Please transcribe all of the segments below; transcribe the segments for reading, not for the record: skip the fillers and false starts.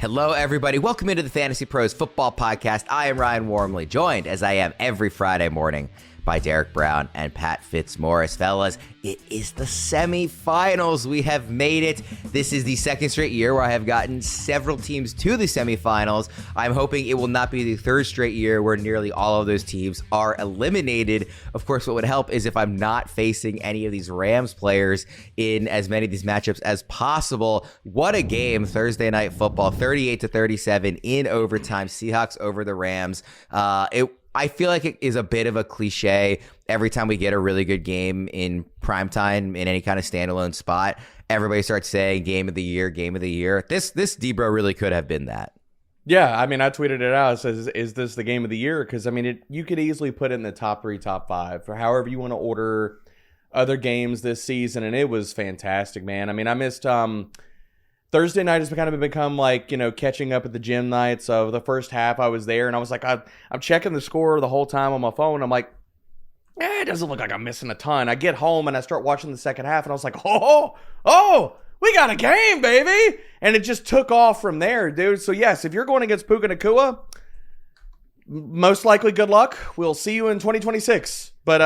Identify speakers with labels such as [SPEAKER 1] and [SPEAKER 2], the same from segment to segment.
[SPEAKER 1] Hello, everybody. Welcome into the Fantasy Pros Football Podcast. I am Ryan Wormeli, joined, as I am every Friday morning, by Derek Brown and Pat Fitzmaurice. Fellas, it is the semifinals. We have made it. This is the second straight year where I have gotten several teams to the semifinals. I'm hoping it will not be the third straight year where nearly all of those teams are eliminated. Of course, what would help is if I'm not facing any of these Rams players in as many of these matchups as possible. What a game. Thursday Night Football, 38-37 in overtime. Seahawks over the Rams. I feel like it is a bit of a cliche every time we get a really good game in primetime in any kind of standalone spot. Everybody starts saying game of the year, game of the year. This Debro really could have been that.
[SPEAKER 2] Yeah, I mean, I tweeted it out. It says, is this the game of the year? Because, I mean, you could easily put it in the top 3, top 5 for however you want to order other games this season. And it was fantastic, man. I mean, I missed... Thursday night has kind of become like, catching up at the gym night. So the first half I was there and I was like, I'm checking the score the whole time on my phone. I'm like, it doesn't look like I'm missing a ton. I get home and I start watching the second half and I was like, oh, we got a game, baby. And it just took off from there, dude. So yes, if you're going against Puka Nacua, most likely good luck. We'll see you in 2026. But,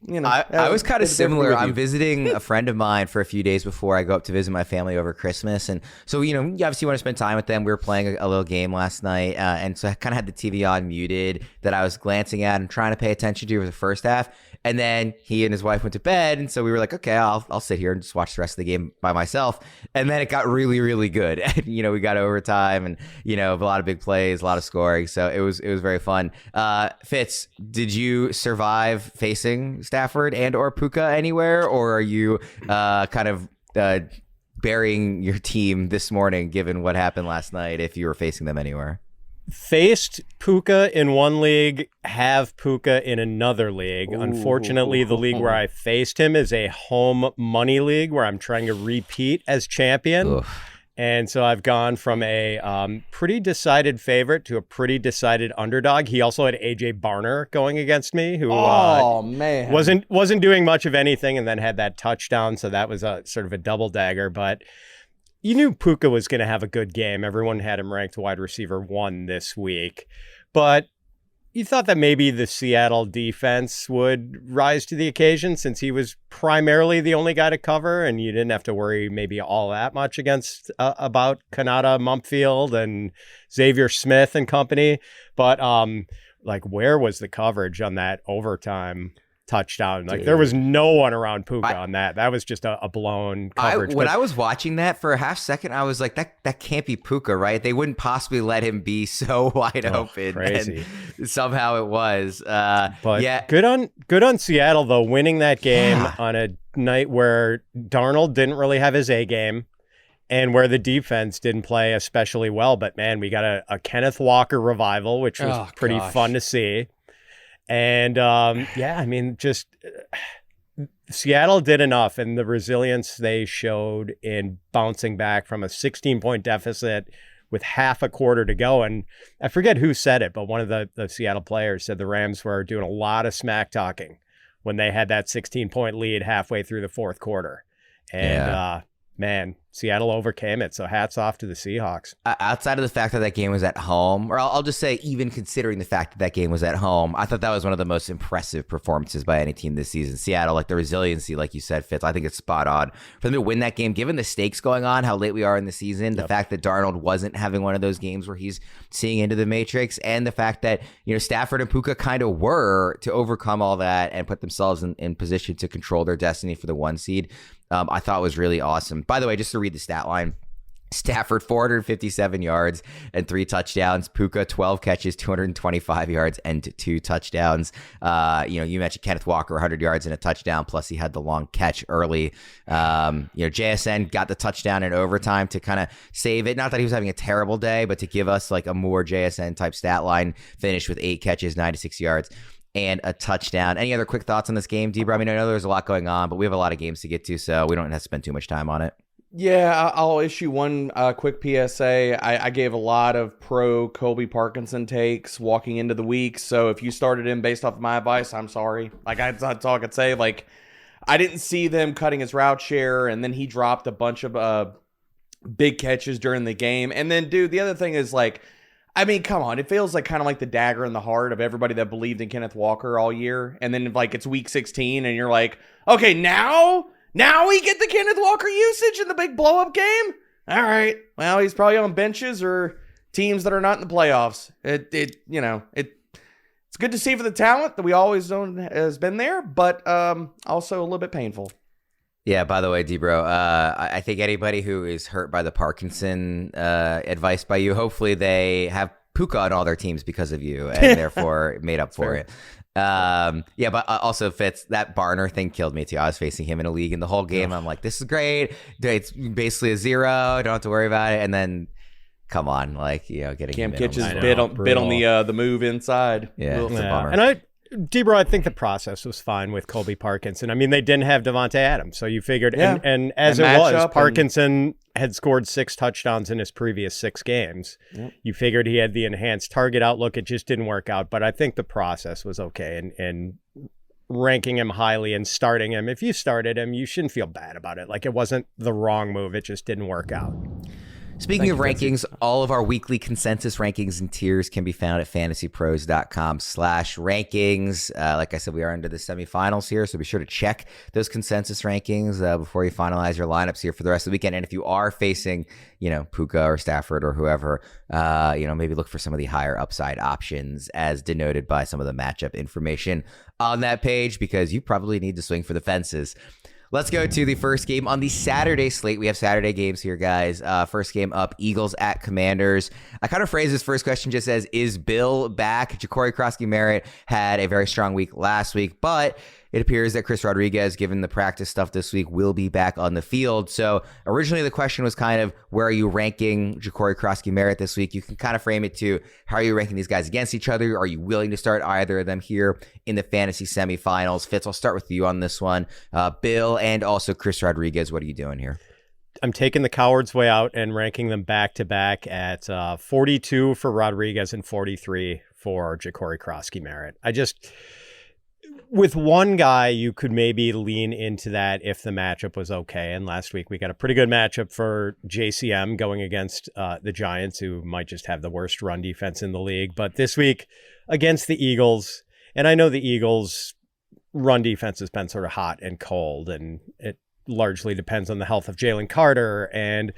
[SPEAKER 1] I was kind of similar. I'm visiting a friend of mine for a few days before I go up to visit my family over Christmas. And so, you obviously want to spend time with them. We were playing a little game last night. And so I kind of had the TV on muted that I was glancing at and trying to pay attention to for the first half. And then he and his wife went to bed. And so we were like, okay, I'll sit here and just watch the rest of the game by myself. And then it got really, really good. And, we got overtime and, a lot of big plays, a lot of scoring. So it was very fun. Fitz, did you survive facing Stafford and or Puka anywhere? Or are you kind of burying your team this morning, given what happened last night, if you were facing them anywhere?
[SPEAKER 3] Faced Puka in one league, have Puka in another league. Ooh. Unfortunately, the league where I faced him is a home money league where I'm trying to repeat as champion. Oof. And so I've gone from a pretty decided favorite to a pretty decided underdog. He also had AJ Barner going against me, who
[SPEAKER 2] man,
[SPEAKER 3] wasn't doing much of anything, and then had that touchdown. So that was a sort of a double dagger, but you knew Puka was going to have a good game. Everyone had him ranked wide receiver 1 this week. But you thought that maybe the Seattle defense would rise to the occasion since he was primarily the only guy to cover, and you didn't have to worry maybe all that much against about Kanata, Mumpfield, and Xavier Smith and company. But where was the coverage on that overtime touchdown? There was no one around Puka on that. That was just a blown coverage.
[SPEAKER 1] When I was watching that for a half second, I was like, that can't be Puka, right? They wouldn't possibly let him be so wide open.
[SPEAKER 3] Crazy.
[SPEAKER 1] And somehow it was.
[SPEAKER 3] But yeah, good on Seattle though, winning that game on a night where Darnold didn't really have his A game and where the defense didn't play especially well. But man, we got a Kenneth Walker revival, which was pretty fun to see. And just Seattle did enough, and the resilience they showed in bouncing back from a 16-point deficit with half a quarter to go. And I forget who said it, but one of the Seattle players said the Rams were doing a lot of smack talking when they had that 16-point lead halfway through the fourth quarter. And man, Seattle overcame it. So hats off to the Seahawks.
[SPEAKER 1] Outside of the fact that game was at home, or I'll just say even considering the fact that game was at home, I thought that was one of the most impressive performances by any team this season. Seattle, the resiliency, like you said, Fitz, I think it's spot on. For them to win that game, given the stakes going on, how late we are in the season, the fact that Darnold wasn't having one of those games where he's seeing into the matrix, and the fact that Stafford and Puka kind of were to overcome all that and put themselves in position to control their destiny for the 1 seed. I thought was really awesome. By the way, just to read the stat line, Stafford 457 yards and 3 touchdowns. Puka 12 catches, 225 yards and 2 touchdowns. You mentioned Kenneth Walker 100 yards and a touchdown. Plus he had the long catch early. JSN got the touchdown in overtime to kind of save it. Not that he was having a terrible day, but to give us a more JSN type stat line. Finished with 8 catches, 96 yards. And a touchdown. Any other quick thoughts on this game, Debra? I mean, I know there's a lot going on, but we have a lot of games to get to, so we don't have to spend too much time on it.
[SPEAKER 2] Yeah, I'll issue one quick PSA. I gave a lot of pro Colby Parkinson takes walking into the week, so if you started him based off of my advice, I'm sorry. That's all I could say. I didn't see them cutting his route share, and then he dropped a bunch of big catches during the game. And then, dude, the other thing is like, I mean, come on. It feels like kind of like the dagger in the heart of everybody that believed in Kenneth Walker all year. And then like it's week 16 and you're like, okay, now we get the Kenneth Walker usage in the big blow up game. All right. Well, he's probably on benches or teams that are not in the playoffs. It's good to see for the talent that we always known has been there, but also a little bit painful.
[SPEAKER 1] Yeah, by the way, D-Bro, I think anybody who is hurt by the Parkinson advice by you, hopefully they have Puka on all their teams because of you and therefore made up for it. Yeah, but also Fitz, that Barner thing killed me too. I was facing him in a league and the whole game I'm like, this is great. It's basically a 0. I don't have to worry about it. And then, come on, like, getting
[SPEAKER 2] Cam Kitchens bit on the move inside.
[SPEAKER 1] Yeah, it's a bummer.
[SPEAKER 3] And D-Bro, I think the process was fine with Colby Parkinson. I mean, they didn't have Devontae Adams, so you figured, and as it was, Parkinson had scored 6 touchdowns in his previous 6 games. Yep. You figured he had the enhanced target outlook. It just didn't work out, but I think the process was okay, and ranking him highly and starting him. If you started him, you shouldn't feel bad about it. Like, it wasn't the wrong move. It just didn't work out.
[SPEAKER 1] Speaking of rankings, all of our weekly consensus rankings and tiers can be found at fantasypros.com/rankings. Like I said, we are into the semifinals here, so be sure to check those consensus rankings before you finalize your lineups here for the rest of the weekend. And if you are facing, Puka or Stafford or whoever, maybe look for some of the higher upside options as denoted by some of the matchup information on that page, because you probably need to swing for the fences. Let's go to the first game on the Saturday slate. We have Saturday games here, guys. First game up, Eagles at Commanders. I kind of phrase this first question just as, is Bill back? Ja'Cory Krosky-Merritt had a very strong week last week, but it appears that Chris Rodriguez, given the practice stuff this week, will be back on the field. So originally the question was kind of, where are you ranking Ja'Cory Krosky-Merritt this week? You can kind of frame it to, how are you ranking these guys against each other? Are you willing to start either of them here in the fantasy semifinals? Fitz, I'll start with you on this one. Bill and also Chris Rodriguez, what are you doing here?
[SPEAKER 3] I'm taking the coward's way out and ranking them back-to-back at 42 for Rodriguez and 43 for Ja'Cory Krosky-Merritt. With one guy, you could maybe lean into that if the matchup was okay. And last week, we got a pretty good matchup for JCM going against the Giants, who might just have the worst run defense in the league. But this week, against the Eagles, and I know the Eagles' run defense has been sort of hot and cold, and it largely depends on the health of Jalen Carter. And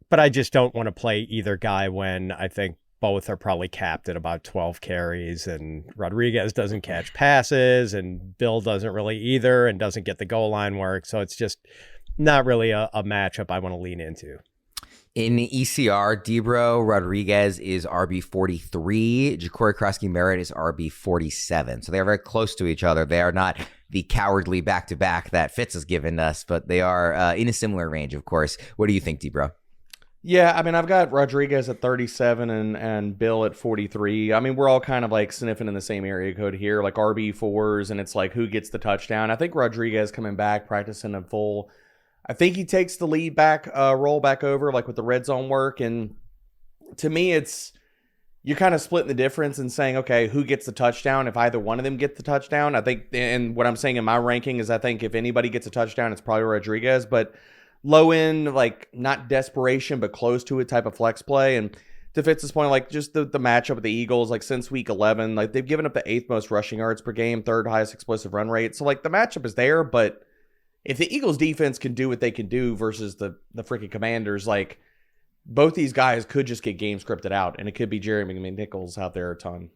[SPEAKER 3] but I just don't want to play either guy when I think both are probably capped at about 12 carries, and Rodriguez doesn't catch passes, and Bill doesn't really either, and doesn't get the goal line work. So it's just not really a matchup I want to lean into.
[SPEAKER 1] In ECR, D-Bro, Rodriguez is RB 43. Ja'Cory Krosky-Merritt is RB 47. So they're very close to each other. They are not the cowardly back-to-back that Fitz has given us, but they are in a similar range, of course. What do you think, D-Bro?
[SPEAKER 2] Yeah, I mean, I've got Rodriguez at 37 and Bill at 43. I mean, we're all kind of like sniffing in the same area code here, like RB4s, and it's like who gets the touchdown. I think Rodriguez coming back, practicing in full. I think he takes the lead back, roll back over, like with the red zone work. And to me, you're kind of splitting the difference and saying, okay, who gets the touchdown? If either one of them get the touchdown, I think, and what I'm saying in my ranking is I think if anybody gets a touchdown, it's probably Rodriguez, but low end, like not desperation, but close to it type of flex play. And to Fitz's point, like just the matchup with the Eagles, like since week 11, like they've given up the 8th most rushing yards per game, 3rd highest explosive run rate. So like the matchup is there, but if the Eagles defense can do what they can do versus the freaking Commanders, like both these guys could just get game scripted out, and it could be Jeremy McNichols out there a ton.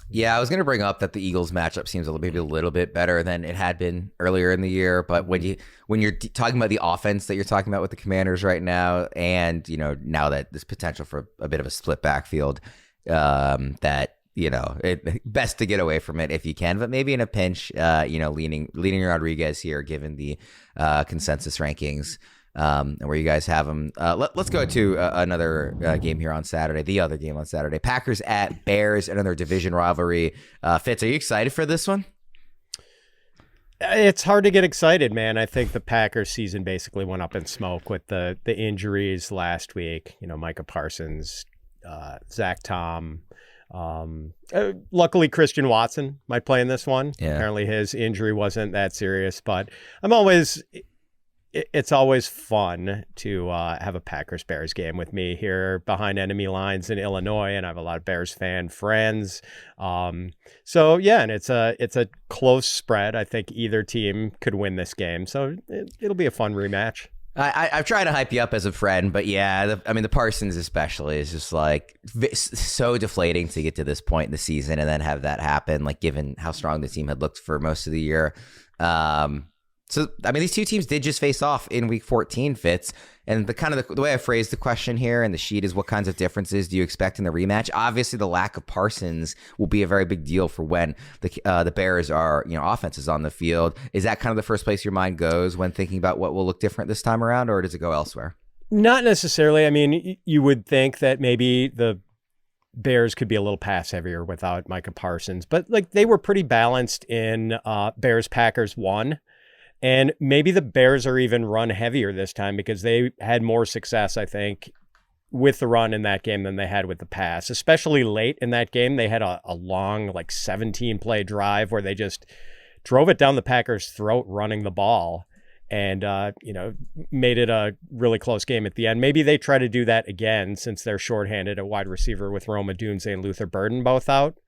[SPEAKER 1] Yeah, I was going to bring up that the Eagles matchup seems maybe a little bit better than it had been earlier in the year. But when you're talking about the offense that you're talking about with the Commanders right now, and now that there's potential for a bit of a split backfield, that it best to get away from it if you can. But maybe in a pinch, leaning Rodriguez here, given the consensus rankings. And where you guys have them. Let's go to another game here on Saturday, the other game on Saturday. Packers at Bears, another division rivalry. Fitz, are you excited for this one?
[SPEAKER 3] It's hard to get excited, man. I think the Packers season basically went up in smoke with the injuries last week. Micah Parsons, Zach Tom. Luckily, Christian Watson might play in this one. Yeah. Apparently his injury wasn't that serious, but I'm always it's always fun to have a Packers-Bears game with me here behind enemy lines in Illinois, and I have a lot of Bears fan friends. So yeah, and it's a close spread. I think either team could win this game, so it'll be a fun rematch.
[SPEAKER 1] I've tried to hype you up as a friend, but yeah, the Parsons especially is just like so deflating to get to this point in the season and then have that happen, like given how strong the team had looked for most of the year. So, I mean, these two teams did just face off in week 14, Fitz. And the way I phrased the question here in the sheet is what kinds of differences do you expect in the rematch? Obviously, the lack of Parsons will be a very big deal for when the Bears are, offense is on the field. Is that kind of the first place your mind goes when thinking about what will look different this time around, or does it go elsewhere?
[SPEAKER 3] Not necessarily. I mean, you would think that maybe the Bears could be a little pass heavier without Micah Parsons, but like they were pretty balanced in Bears-Packers 1. And maybe the Bears are even run heavier this time because they had more success, I think, with the run in that game than they had with the pass, especially late in that game. They had a long, 17-play drive where they just drove it down the Packers' throat running the ball and, made it a really close game at the end. Maybe they try to do that again since they're shorthanded at wide receiver with Rome Odunze and Luther Burden both out.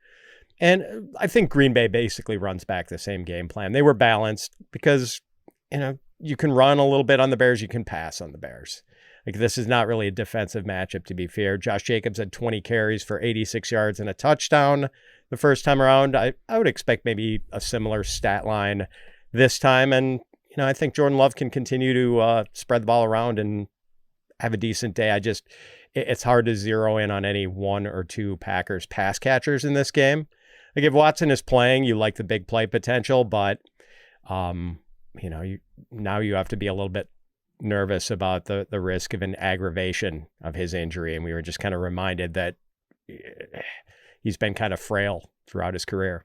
[SPEAKER 3] And I think Green Bay basically runs back the same game plan. They were balanced because, you can run a little bit on the Bears, you can pass on the Bears. Like, this is not really a defensive matchup, to be fair. Josh Jacobs had 20 carries for 86 yards and a touchdown the first time around. I would expect maybe a similar stat line this time. And, I think Jordan Love can continue to spread the ball around and have a decent day. It's hard to zero in on any one or two Packers pass catchers in this game. Like, if Watson is playing, you like the big play potential, but you have to be a little bit nervous about the risk of an aggravation of his injury. And we were just kind of reminded that he's been kind of frail throughout his career.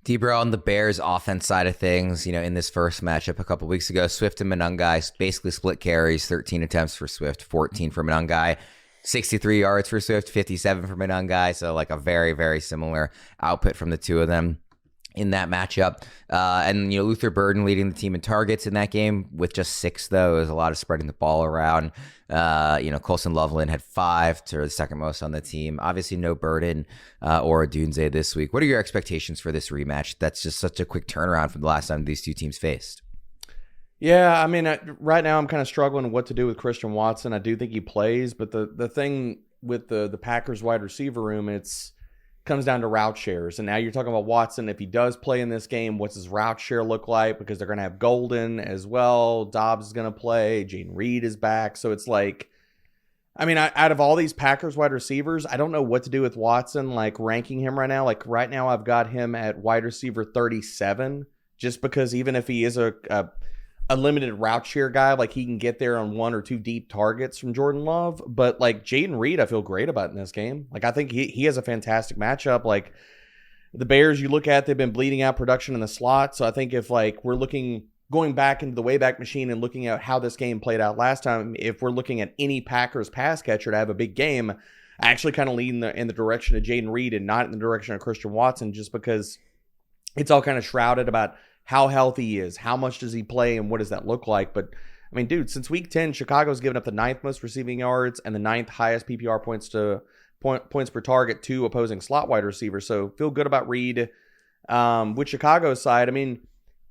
[SPEAKER 1] Debro, on the Bears offense side of things, in this first matchup a couple weeks ago, Swift and Monangai basically split carries, 13 attempts for Swift, 14 for Monangai. 63 yards for Swift, 57 for Monangai. So like a very, very similar output from the two of them in that matchup. And, Luther Burden leading the team in targets in that game with just 6, though. It was a lot of spreading the ball around. Colson Loveland had 5 to the second most on the team. Obviously no Burden or Odunze this week. What are your expectations for this rematch? That's just such a quick turnaround from the last time these two teams faced.
[SPEAKER 2] Yeah, I mean, right now I'm kind of struggling what to do with Christian Watson. I do think he plays, but the thing with the Packers wide receiver room, it's comes down to route shares. And now you're talking about Watson. If he does play in this game, what's his route share look like? Because they're going to have Golden as well. Dobbs is going to play. Jayden Reed is back. So it's like, I mean, out of all these Packers wide receivers, I don't know what to do with Watson, like ranking him right now. Like right now I've got him at wide receiver 37, just because even if he is a limited route share guy, like he can get there on 1 or 2 deep targets from Jordan Love. But like Jayden Reed, I feel great about in this game. Like I think he has a fantastic matchup. Like the Bears, you look at, they've been bleeding out production in the slot. So I think if like we're going back into the Wayback Machine and looking at how this game played out last time, if we're looking at any Packers pass catcher to have a big game, I actually kind of lean in the direction of Jayden Reed and not in the direction of Christian Watson, just because it's all kind of shrouded about how healthy he is, how much does he play, and what does that look like. But, I mean, dude, since week 10, Chicago's given up the 9th most receiving yards and the 9th highest PPR points per target to opposing slot wide receivers. So feel good about Reed. With Chicago's side, I mean,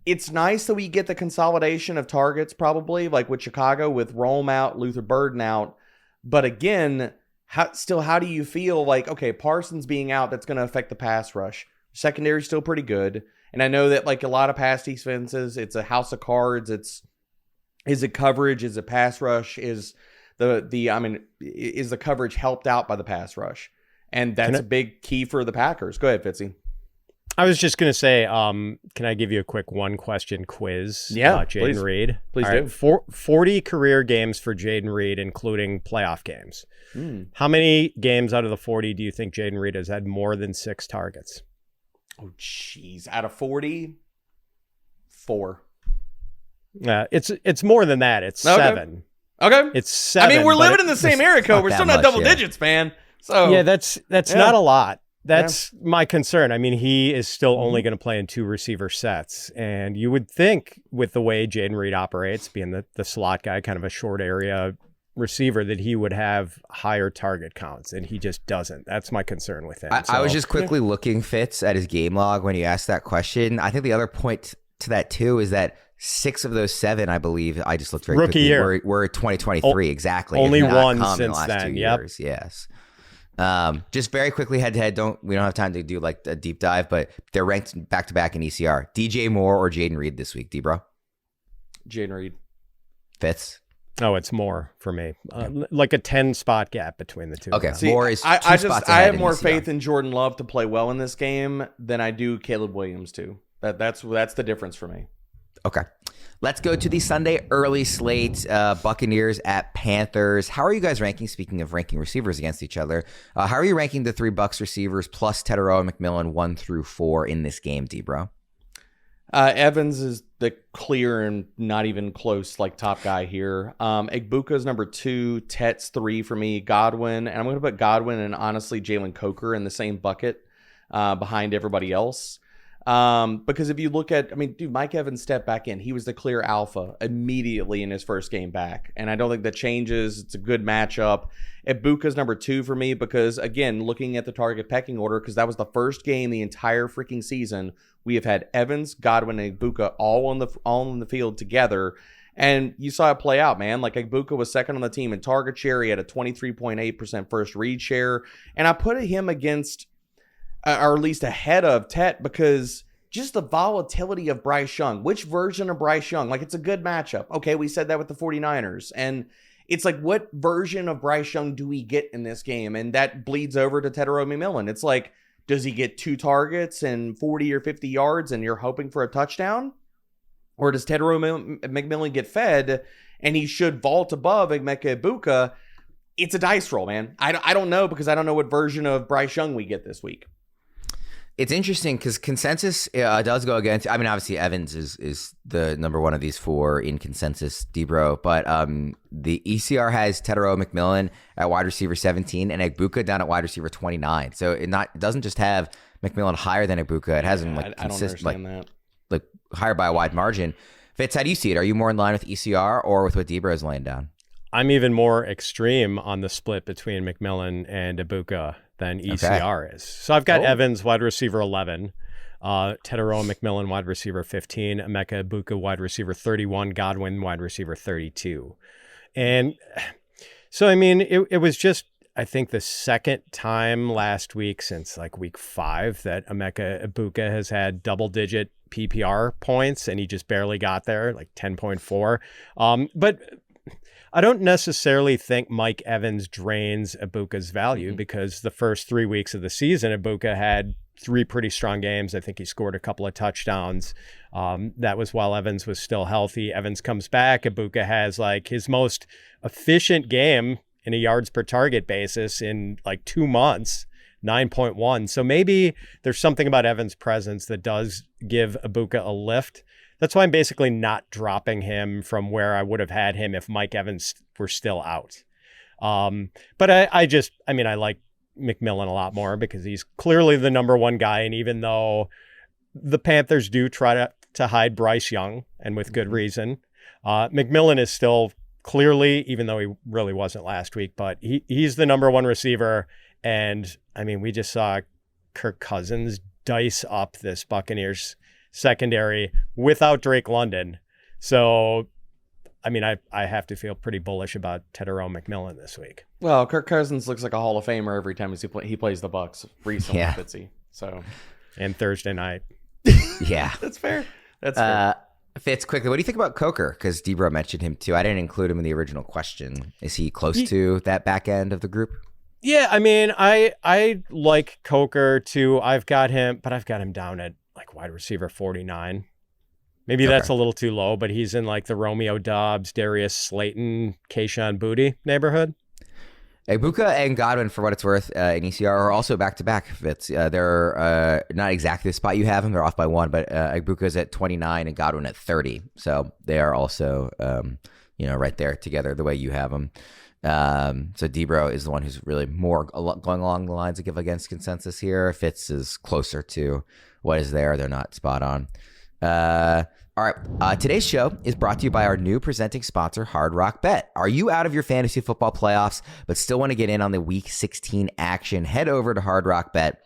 [SPEAKER 2] it's nice that we get the consolidation of targets probably, like with Chicago, with Rome out, Luther Burden out. But again, how do you feel like, okay, Parsons being out, that's going to affect the pass rush. Secondary's still pretty good. And I know that like a lot of pass defenses, it's a house of cards. Is it coverage? Is it pass rush? Is the coverage helped out by the pass rush? And that's a big key for the Packers. Go ahead, Fitzy.
[SPEAKER 3] I was just going to say, can I give you a quick one-question quiz about Jayden Reed?
[SPEAKER 2] Please
[SPEAKER 3] do. Right, 40 career games for Jayden Reed, including playoff games. How many games out of the 40 do you think Jayden Reed has had more than 6 targets?
[SPEAKER 2] Oh, jeez. Out of 40, 4.
[SPEAKER 3] It's more than that. It's 7.
[SPEAKER 2] Okay.
[SPEAKER 3] It's 7.
[SPEAKER 2] I mean, we're living in the same era code. We're still not double digits, man. So
[SPEAKER 3] yeah, that's not a lot. That's my concern. I mean, he is still only going to play in 2 receiver sets. And you would think with the way Jayden Reed operates, being the slot guy, kind of a short area receiver, that he would have higher target counts, and he just doesn't. That's my concern with him.
[SPEAKER 1] I was just quickly looking, Fitz, at his game log when you asked that question. I think the other point to that too is that 6 of those 7, I believe, I just looked very
[SPEAKER 3] Rookie
[SPEAKER 1] quickly,
[SPEAKER 3] year.
[SPEAKER 1] were 2023 exactly.
[SPEAKER 3] Only
[SPEAKER 1] Have not
[SPEAKER 3] one
[SPEAKER 1] come in
[SPEAKER 3] since
[SPEAKER 1] the last
[SPEAKER 3] then.
[SPEAKER 1] 2
[SPEAKER 3] Yep.
[SPEAKER 1] years. Yes. Just very quickly, head to head. We don't have time to do like a deep dive, but they're ranked back to back in ECR. DJ Moore or Jayden Reed this week, D-Bro?
[SPEAKER 2] Jayden Reed.
[SPEAKER 1] Fitz?
[SPEAKER 3] Oh, it's more for me. Like a 10 spot gap between the two.
[SPEAKER 1] Okay.
[SPEAKER 2] See,
[SPEAKER 1] Moore is
[SPEAKER 2] I have more
[SPEAKER 1] ECR.
[SPEAKER 2] faith in Jordan Love to play well in this game than I do Caleb Williams too. That's the difference for me.
[SPEAKER 1] Okay. Let's go to the Sunday early slate. Buccaneers at Panthers. How are you guys ranking? Speaking of ranking receivers against each other, how are you ranking the 3 Bucs receivers plus Teteroa and McMillan 1 through 4 in this game, D-Bro?
[SPEAKER 2] Evans is the clear and not even close like top guy here. Egbuka is number 2. Tet's 3 for me. Godwin, and I'm going to put Godwin and honestly Jalen Coker in the same bucket behind everybody else. Because if you look at, Mike Evans stepped back in. He was the clear alpha immediately in his first game back. And I don't think that changes. It's a good matchup. Egbuka's number 2 for me because, again, looking at the target pecking order, because that was the first game the entire freaking season, we have had Evans, Godwin, and Egbuka all in the field together. And you saw it play out, man. Like Egbuka was second on the team in target share. He had a 23.8% first read share. And I put him against, or at least ahead of Tet, because just the volatility of Bryce Young. Which version of Bryce Young? Like, it's a good matchup. Okay, we said that with the 49ers. And it's like, what version of Bryce Young do we get in this game? And that bleeds over to Teteroa McMillan. It's like, does he get 2 targets and 40 or 50 yards and you're hoping for a touchdown? Or does Teteroa McMillan get fed and he should vault above Emeka Egbuka? It's a dice roll, man. I don't know, because I don't know what version of Bryce Young we get this week.
[SPEAKER 1] It's interesting because consensus does go against. Obviously Evans is the number 1 of these 4 in consensus, D-Bro. But the ECR has Teteroa McMillan at wide receiver 17 and Egbuka down at wide receiver 29. So it doesn't just have McMillan higher than Egbuka. It has him
[SPEAKER 2] I don't understand that.
[SPEAKER 1] Like higher by a wide margin. Fitz, how do you see it? Are you more in line with ECR or with what D-Bro is laying down?
[SPEAKER 3] I'm even more extreme on the split between McMillan and Egbuka than ECR is. So I've got Evans, wide receiver 11, Teteroa McMillan, wide receiver 15, Emeka Egbuka, wide receiver 31, Godwin, wide receiver 32. And so, it was just, I think, the second time last week since like week 5 that Emeka Egbuka has had double-digit PPR points, and he just barely got there, like 10.4. But I don't necessarily think Mike Evans drains Egbuka's value because the first 3 weeks of the season, Egbuka had 3 pretty strong games. I think he scored a couple of touchdowns. That was while Evans was still healthy. Evans comes back. Egbuka has like his most efficient game in a yards per target basis in like 2 months, 9.1. So maybe there's something about Evans' presence that does give Egbuka a lift. That's why I'm basically not dropping him from where I would have had him if Mike Evans were still out. But I like McMillan a lot more because he's clearly the number 1 guy. And even though the Panthers do try to hide Bryce Young, and with good reason, McMillan is still clearly, even though he really wasn't last week, but he's the number 1 receiver. And we just saw Kirk Cousins dice up this Buccaneers secondary without Drake London. So, I have to feel pretty bullish about Teteroa McMillan this week.
[SPEAKER 2] Well, Kirk Cousins looks like a Hall of Famer every time he plays the Bucs recently, Fitzy. So,
[SPEAKER 3] and Thursday night.
[SPEAKER 1] Yeah.
[SPEAKER 2] That's fair. That's fair.
[SPEAKER 1] Fitz, quickly, what do you think about Coker? Because D-Bro mentioned him too. I didn't include him in the original question. Is he close to that back end of the group?
[SPEAKER 3] Yeah, I like Coker too. I've got him down at like wide receiver 49. Maybe that's a little too low, but he's in like the Romeo Doubs, Darius Slayton, Kayshon Boutte neighborhood.
[SPEAKER 1] Egbuka and Godwin, for what it's worth, in ECR are also back-to-back fits. They're not exactly the spot you have them. They're off by 1, but Egbuka's at 29 and Godwin at 30. So they are also, right there together the way you have them. So Debro is the one who's really more going along the lines of give against consensus here. Fitz is closer to what is there. They're not spot on. All right. Today's show is brought to you by our new presenting sponsor, Hard Rock Bet. Are you out of your fantasy football playoffs but still want to get in on the Week 16 action? Head over to Hard Rock Bet.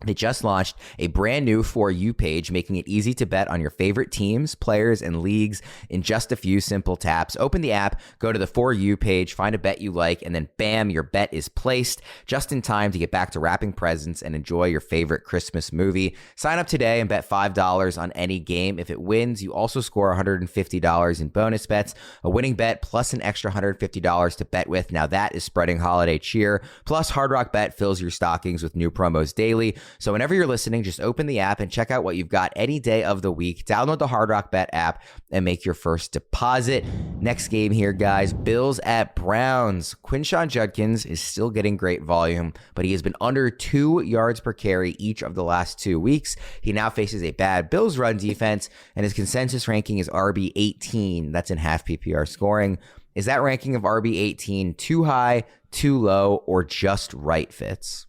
[SPEAKER 1] They just launched a brand new For You page, making it easy to bet on your favorite teams, players, and leagues in just a few simple taps. Open the app, go to the For You page, find a bet you like, and then bam, your bet is placed just in time to get back to wrapping presents and enjoy your favorite Christmas movie. Sign up today and bet $5 on any game. If it wins, you also score $150 in bonus bets, a winning bet plus an extra $150 to bet with. Now that is spreading holiday cheer. Plus, Hard Rock Bet fills your stockings with new promos daily. So whenever you're listening, just open the app and check out what you've got any day of the week. Download the Hard Rock Bet app and make your first deposit. Next game here, guys. Bills at Browns. Quinton Judkins is still getting great volume, but he has been under 2 yards per carry each of the last 2 weeks. He now faces a bad Bills run defense, and his consensus ranking is RB 18. That's in half PPR scoring. Is that ranking of RB 18 too high, too low, or just right, Fitz?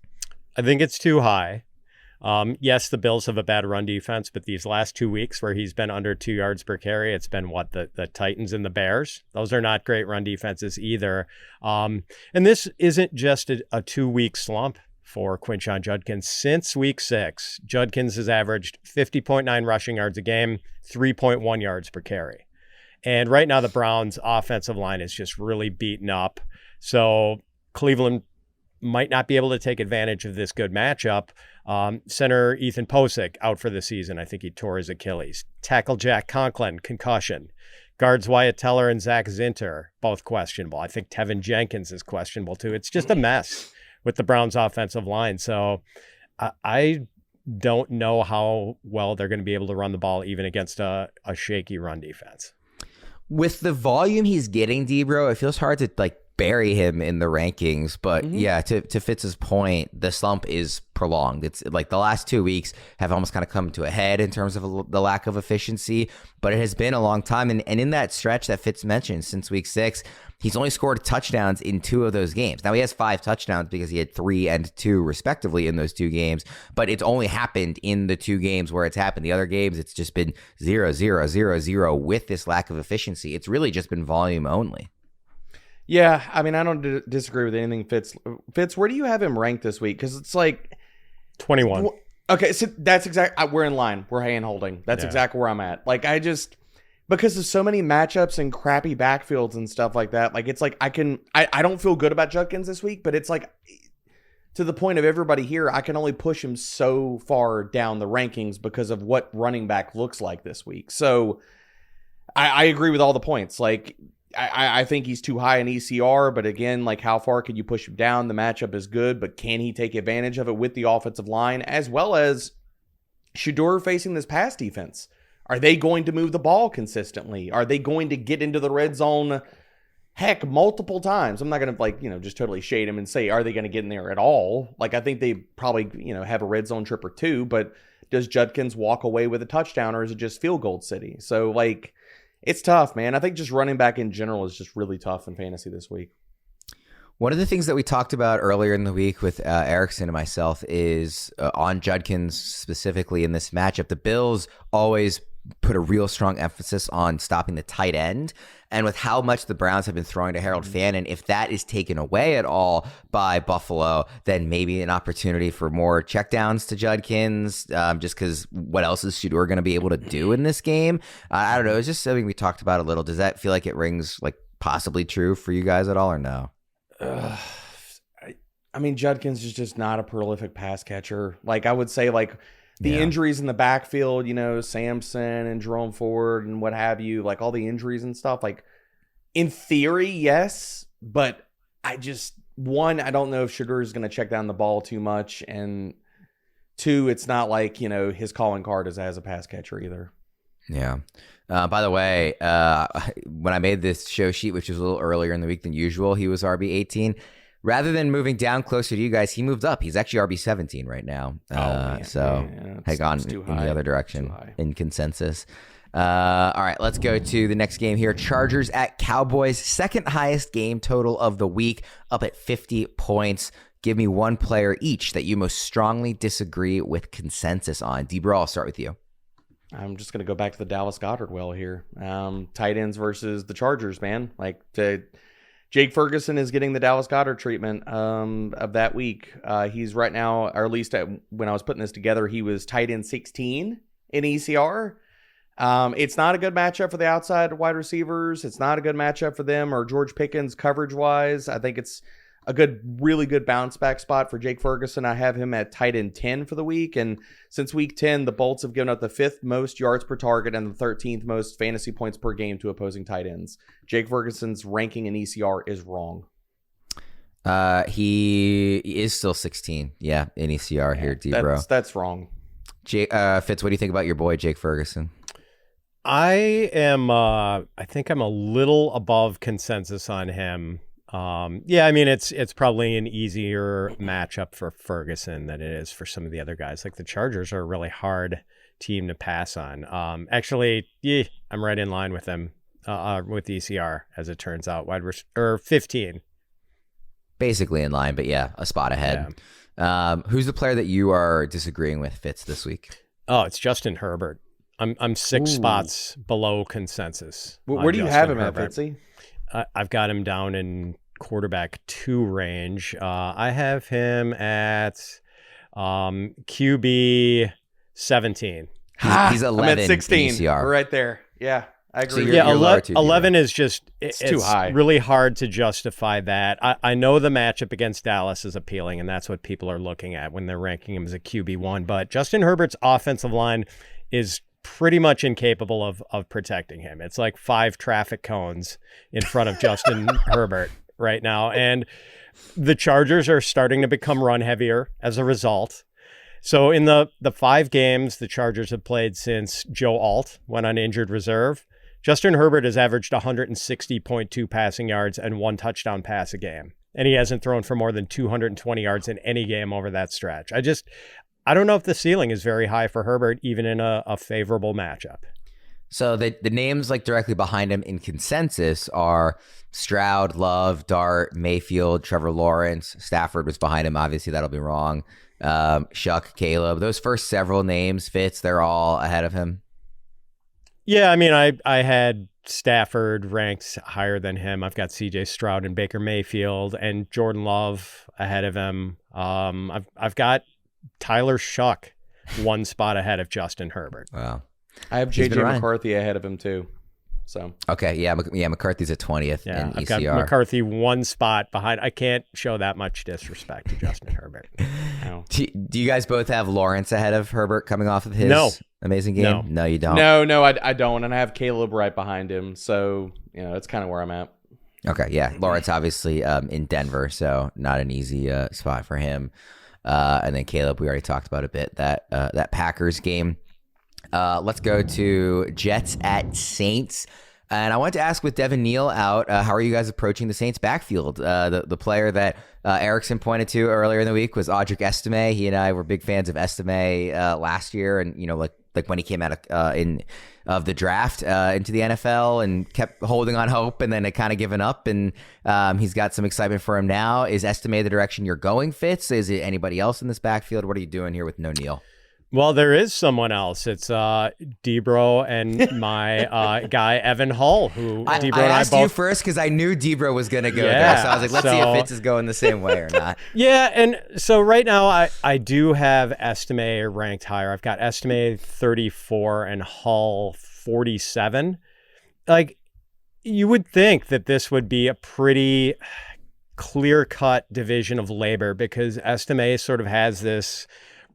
[SPEAKER 3] I think it's too high. Yes, the Bills have a bad run defense, but these last 2 weeks where he's been under 2 yards per carry, it's been the Titans and the Bears. Those are not great run defenses either. And this isn't just a 2-week slump for Quinton Judkins. Since week 6, Judkins has averaged 50.9 rushing yards a game, 3.1 yards per carry. And right now the Browns offensive line is just really beaten up. So Cleveland might not be able to take advantage of this good matchup. Center Ethan Posick out for the season. I think he tore his Achilles. Tackle Jack Conklin, concussion. Guards Wyatt Teller and Zach Zinter, both questionable. I think Tevin Jenkins is questionable too. It's just a mess with the Browns offensive line. So I don't know how well they're going to be able to run the ball even against a shaky run defense.
[SPEAKER 1] With the volume he's getting, Debro, it feels hard to bury him in the rankings, but yeah, to Fitz's point, the slump is prolonged. It's like the last 2 weeks have almost kind of come to a head in terms of the lack of efficiency, but it has been a long time. And in that stretch that Fitz mentioned since week 6, he's only scored touchdowns in 2 of those games. Now he has 5 touchdowns because he had 3 and 2 respectively in those 2 games, but it's only happened in the 2 games where it's happened. The other games, it's just been 0, 0, 0, 0 with this lack of efficiency. It's really just been volume only.
[SPEAKER 2] Yeah, I mean, I don't disagree with anything Fitz. Fitz, where do you have him ranked this week? Because it's like
[SPEAKER 3] 21.
[SPEAKER 2] Okay, so that's exactly, we're in line. We're hand holding. That's exactly where I'm at. Like, because of so many matchups and crappy backfields and stuff like that, like, it's like I don't feel good about Judkins this week, but it's like, to the point of everybody here, I can only push him so far down the rankings because of what running back looks like this week. So I agree with all the points. Like, I think he's too high in ECR, but again, like, how far could you push him down? The matchup is good, but can he take advantage of it with the offensive line, as well as Shedeur facing this pass defense? Are they going to move the ball consistently? Are they going to get into the red zone, heck, multiple times? I'm not going to, just totally shade him and say, are they going to get in there at all? Like, I think they probably, have a red zone trip or 2, but does Judkins walk away with a touchdown, or is it just field goal city? So, like, it's tough, man. I think just running back in general is just really tough in fantasy this week.
[SPEAKER 1] One of the things that we talked about earlier in the week with Erickson and myself is on Judkins specifically in this matchup. The Bills always put a real strong emphasis on stopping the tight end. And with how much the Browns have been throwing to Harold Fannin, if that is taken away at all by Buffalo, then maybe an opportunity for more checkdowns to Judkins, just because what else is Shedeur going to be able to do in this game? I don't know. It's just something we talked about a little. Does that feel like it rings like possibly true for you guys at all, or no?
[SPEAKER 2] I mean, Judkins is just not a prolific pass catcher. Like, I would say, like, the injuries in the backfield, Samson and Jerome Ford and what have you, like all the injuries and stuff, like, in theory, yes, but I don't know if Shedeur is going to check down the ball too much, and 2, it's not like, his calling card is as a pass catcher either.
[SPEAKER 1] Yeah. By the way, when I made this show sheet, which was a little earlier in the week than usual, he was RB 18. Rather than moving down closer to you guys, he moved up. He's actually RB 17 right now. Had gone in the other direction in consensus. All right, let's go to the next game here. Chargers at Cowboys, second highest game total of the week, up at 50 points. Give me one player each that you most strongly disagree with consensus on. Debro, I'll start with you.
[SPEAKER 2] I'm just going to go back to the Dallas Goedert well here. Tight ends versus the Chargers, man. Jake Ferguson is getting the Dallas Goedert treatment of that week. He's right now, or at least when I was putting this together, he was tight end 16 in ECR. It's not a good matchup for the outside wide receivers. It's not a good matchup for them or George Pickens coverage-wise. I think it's a really good bounce back spot for Jake Ferguson. I have him at tight end 10 for the week. And since week 10, the Bolts have given up the 5th most yards per target and the 13th most fantasy points per game to opposing tight ends. Jake Ferguson's ranking in ECR is wrong.
[SPEAKER 1] He is still 16. Yeah, in ECR here, Debro.
[SPEAKER 2] That's wrong.
[SPEAKER 1] Fitz, what do you think about your boy, Jake Ferguson?
[SPEAKER 3] I think I'm a little above consensus on him. I mean, it's probably an easier matchup for Ferguson than it is for some of the other guys. Like the Chargers are a really hard team to pass on. I'm right in line with them with ECR, as it turns out. 15. Basically
[SPEAKER 1] in line, but yeah, a spot ahead. Yeah. Who's the player that you are disagreeing with, Fitz, this week?
[SPEAKER 3] Oh, it's Justin Herbert. I'm 6 spots below consensus.
[SPEAKER 2] Where do you have him at, Fitzy?
[SPEAKER 3] I've got him down in quarterback 2 range. I have him at QB 17.
[SPEAKER 1] He's 11.
[SPEAKER 2] I'm at 16.
[SPEAKER 1] ECR.
[SPEAKER 2] We're right there. Yeah, I agree.
[SPEAKER 3] So 11 is just it's too high. Really hard to justify that. I know the matchup against Dallas is appealing, and that's what people are looking at when they're ranking him as a QB1. But Justin Herbert's offensive line is pretty much incapable of protecting him. It's like 5 traffic cones in front of Justin Herbert right now. And the Chargers are starting to become run heavier as a result. So in the 5 games the Chargers have played since Joe Alt went on injured reserve, Justin Herbert has averaged 160.2 passing yards and 1 touchdown pass a game. And he hasn't thrown for more than 220 yards in any game over that stretch. I don't know if the ceiling is very high for Herbert, even in a favorable matchup.
[SPEAKER 1] So the names directly behind him in consensus are Stroud, Love, Dart, Mayfield, Trevor Lawrence. Stafford was behind him. Obviously, that'll be wrong. Shuck, Caleb. Those first several names, Fitz, they're all ahead of him.
[SPEAKER 3] Yeah, I mean, I had Stafford ranked higher than him. I've got CJ Stroud and Baker Mayfield and Jordan Love ahead of him. I've got Tyler Shuck 1 spot ahead of Justin Herbert.
[SPEAKER 1] Wow.
[SPEAKER 2] I have JJ McCarthy ahead of him too. So
[SPEAKER 1] okay, yeah, McCarthy's at 20th in ECR.
[SPEAKER 3] I've got McCarthy 1 spot behind. I can't show that much disrespect to Justin Herbert.
[SPEAKER 1] No. Do you guys both have Lawrence ahead of Herbert coming off of his amazing game? No, you don't.
[SPEAKER 2] No, I don't, and I have Caleb right behind him. So that's kind of where I'm at.
[SPEAKER 1] Okay, yeah, Lawrence obviously in Denver, so not an easy spot for him. And then Caleb, we already talked about a bit that Packers game. Let's go to Jets at Saints. And I wanted to ask, with Devin Neal out, how are you guys approaching the Saints backfield? The player that Erickson pointed to earlier in the week was Audric Estimé. He and I were big fans of Estimé last year, and like when he came out of the draft into the NFL and kept holding on hope, and then it kind of given up, and he's got some excitement for him now. Is Estimé the direction you're going, Fitz? Is it anybody else in this backfield? What are you doing here with no Neal?
[SPEAKER 3] Well, there is someone else. It's Debro and my guy Evan Hull, who
[SPEAKER 1] I asked you first because I knew Debro was going to go there. So I was like, let's see if Fitz is going the same way or not.
[SPEAKER 3] Yeah, and so right now I do have Estimé ranked higher. I've got Estimé 34 and Hull 47. Like, you would think that this would be a pretty clear-cut division of labor because Estimé sort of has this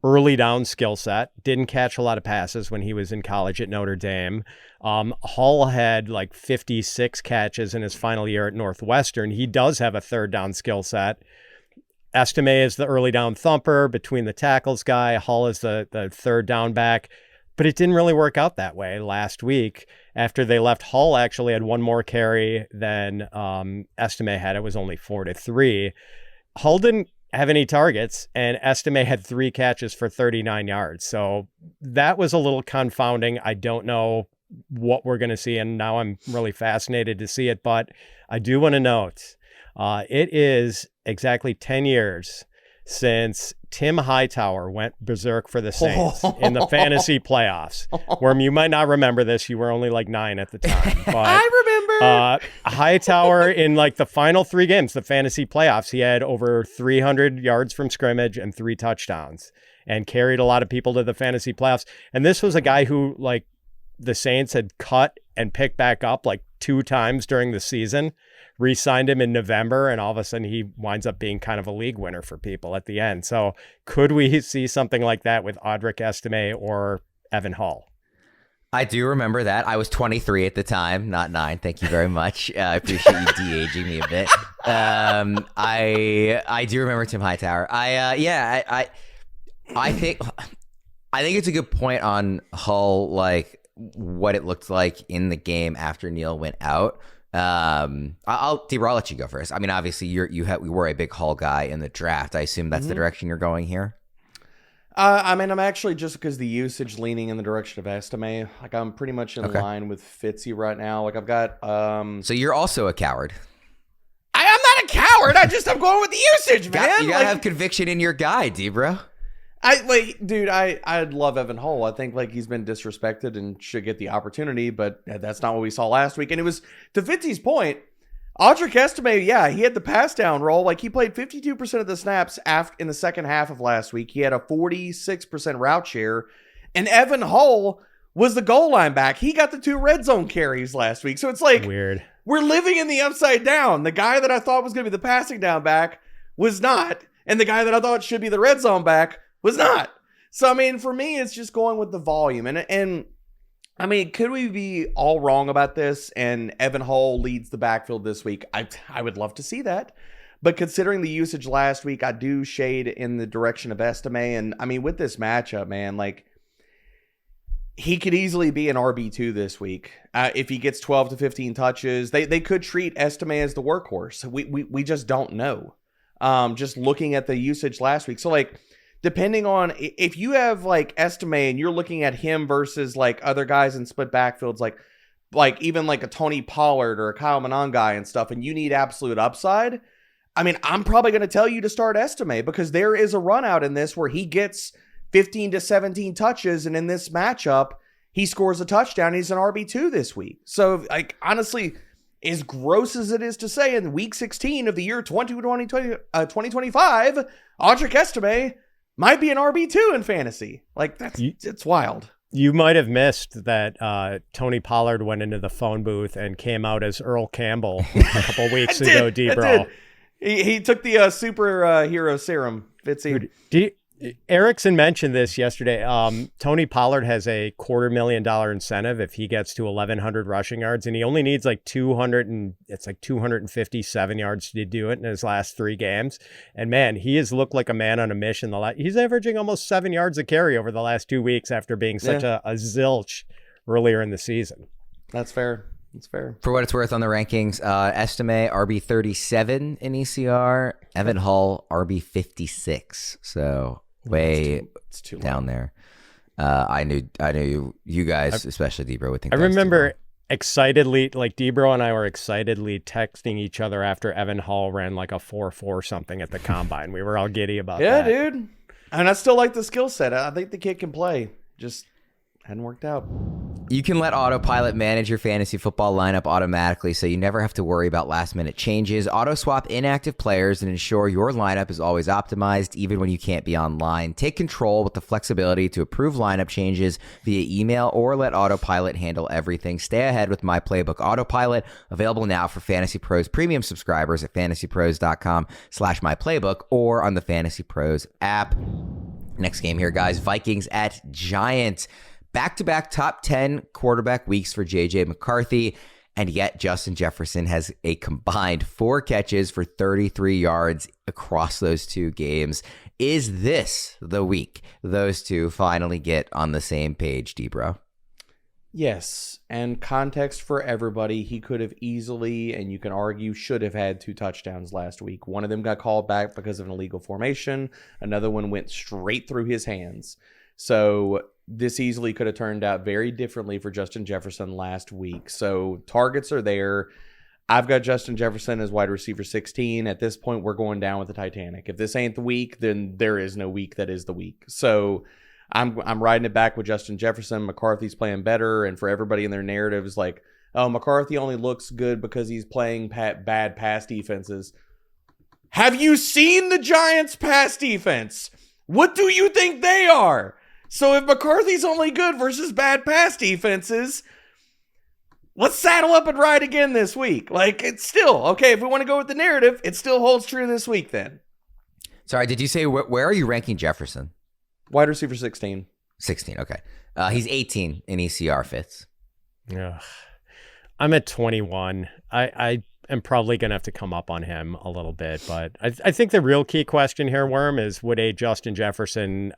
[SPEAKER 3] early down skill set, didn't catch a lot of passes when he was in college at Notre Dame. Hull had like 56 catches in his final year at Northwestern. He does have a third down skill set. Estimé is the early down thumper between the tackles guy. Hull is the third down back. But it didn't really work out that way last week. After they left, Hull actually had 1 more carry than Estimé had. It was only 4-3. Hull didn't have any targets, and Estimé had 3 catches for 39 yards. So that was a little confounding. I don't know what we're going to see. And now I'm really fascinated to see it. But I do want to note, it is exactly 10 years since Tim Hightower went berserk for the Saints in the fantasy playoffs. Worm, you might not remember this. You were only like 9 at the time. But,
[SPEAKER 2] I remember.
[SPEAKER 3] Hightower in like the final 3 games, the fantasy playoffs, he had over 300 yards from scrimmage and 3 touchdowns and carried a lot of people to the fantasy playoffs. And this was a guy who like the Saints had cut and picked back up like 2 times during the season, re-signed him in November, and all of a sudden he winds up being kind of a league winner for people at the end. So could we see something like that with Audric, Estimé, or Evan Hall?
[SPEAKER 1] I do remember that. I was 23 at the time, not 9. Thank you very much. I appreciate you de-aging me a bit. I do remember Tim Hightower. I think it's a good point on Hull, like what it looked like in the game after Neal went out. I'll let you go first. I mean, obviously you were a big Hull guy in the draft. I assume that's the direction you're going here.
[SPEAKER 2] I mean, I'm actually, just because the usage leaning in the direction of Estimé. Like, I'm pretty much in line with Fitzy right now. Like, I've got
[SPEAKER 1] So you're also a coward.
[SPEAKER 2] I'm not a coward. I'm going with the usage, man.
[SPEAKER 1] You gotta have conviction in your guy, D-bro.
[SPEAKER 2] I love Evan Hull. I think like he's been disrespected and should get the opportunity, but that's not what we saw last week. And it was, to Fitzy's point, Audric Estimé, he had the pass down role. Like, he played 52% of the snaps in the second half of last week. He had a 46% route share. And Evan Hull was the goal line back. He got the 2 red zone carries last week. So it's like,
[SPEAKER 3] weird.
[SPEAKER 2] We're living in the upside down. The guy that I thought was going to be the passing down back was not. And the guy that I thought should be the red zone back was not. So, I mean, for me, it's just going with the volume. And I mean, could we be all wrong about this and Evan Hull leads the backfield this week? I would love to see that. But considering the usage last week, I do shade in the direction of Estimé. And I mean, with this matchup, man, like, he could easily be an RB2 this week. If he gets 12 to 15 touches, they could treat Estimé as the workhorse. We just don't know. Just looking at the usage last week. So, like, depending on if you have like Estimé and you're looking at him versus like other guys in split backfields, like even like a Tony Pollard or a Kyle Monangai and stuff, and you need absolute upside, I mean, I'm probably going to tell you to start Estimé because there is a run out in this where he gets 15 to 17 touches, and in this matchup, he scores a touchdown. He's an RB2 this week. So, like, honestly, as gross as it is to say, in week 16 of the year 2025, Audric Estimé might be an RB2 in fantasy. Like, it's wild.
[SPEAKER 3] You might have missed that Tony Pollard went into the phone booth and came out as Earl Campbell a couple weeks ago, D-Bro.
[SPEAKER 2] He took the superhero serum, Fitzy.
[SPEAKER 3] Erickson mentioned this yesterday. Tony Pollard has a $250,000 incentive if he gets to 1,100 rushing yards, and he only needs like 257 yards to do it in his last 3 games. And man, he has looked like a man on a mission. He's averaging almost 7 yards a carry over the last 2 weeks after being such a zilch earlier in the season.
[SPEAKER 2] That's fair. That's fair.
[SPEAKER 1] For what it's worth on the rankings, Estimé RB37 in ECR, Evan Hull RB56. So way
[SPEAKER 2] it's too
[SPEAKER 1] down there. I knew you guys, especially D-Bro, would think.
[SPEAKER 3] I remember excitedly, like D-Bro and I were excitedly texting each other after Evan Hull ran like a 4.4 something at the combine. We were all giddy about that.
[SPEAKER 2] Yeah, dude. And I still like the skill set. I think the kid can play. Just hadn't worked out.
[SPEAKER 1] You can let Autopilot manage your fantasy football lineup automatically so you never have to worry about last-minute changes. Auto-swap inactive players and ensure your lineup is always optimized even when you can't be online. Take control with the flexibility to approve lineup changes via email or let Autopilot handle everything. Stay ahead with My Playbook Autopilot, available now for Fantasy Pros premium subscribers at fantasypros.com/myplaybook or on the Fantasy Pros app. Next game here, guys. Vikings at Giants. Back-to-back top 10 quarterback weeks for J.J. McCarthy, and yet Justin Jefferson has a combined 4 catches for 33 yards across those 2 games. Is this the week those two finally get on the same page, D-Bro?
[SPEAKER 2] Yes, and context for everybody, he could have easily, and you can argue, should have had 2 touchdowns last week. One of them got called back because of an illegal formation. Another one went straight through his hands. So this easily could have turned out very differently for Justin Jefferson last week. So targets are there. I've got Justin Jefferson as wide receiver 16. At this point, we're going down with the Titanic. If this ain't the week, then there is no week that is the week. So I'm riding it back with Justin Jefferson. McCarthy's playing better, and for everybody in their narratives, like, oh, McCarthy only looks good because he's playing bad pass defenses. Have you seen the Giants' pass defense? What do you think they are? So if McCarthy's only good versus bad pass defenses, let's saddle up and ride again this week. Like, it's still, okay, if we want to go with the narrative, it still holds true this week then.
[SPEAKER 1] Sorry, did you say where are you ranking Jefferson?
[SPEAKER 2] Wide receiver 16.
[SPEAKER 1] 16, okay. He's 18 in ECR Fitz.
[SPEAKER 3] Yeah. I'm at 21. I am probably going to have to come up on him a little bit, but I think the real key question here, Worm, is would a Justin Jefferson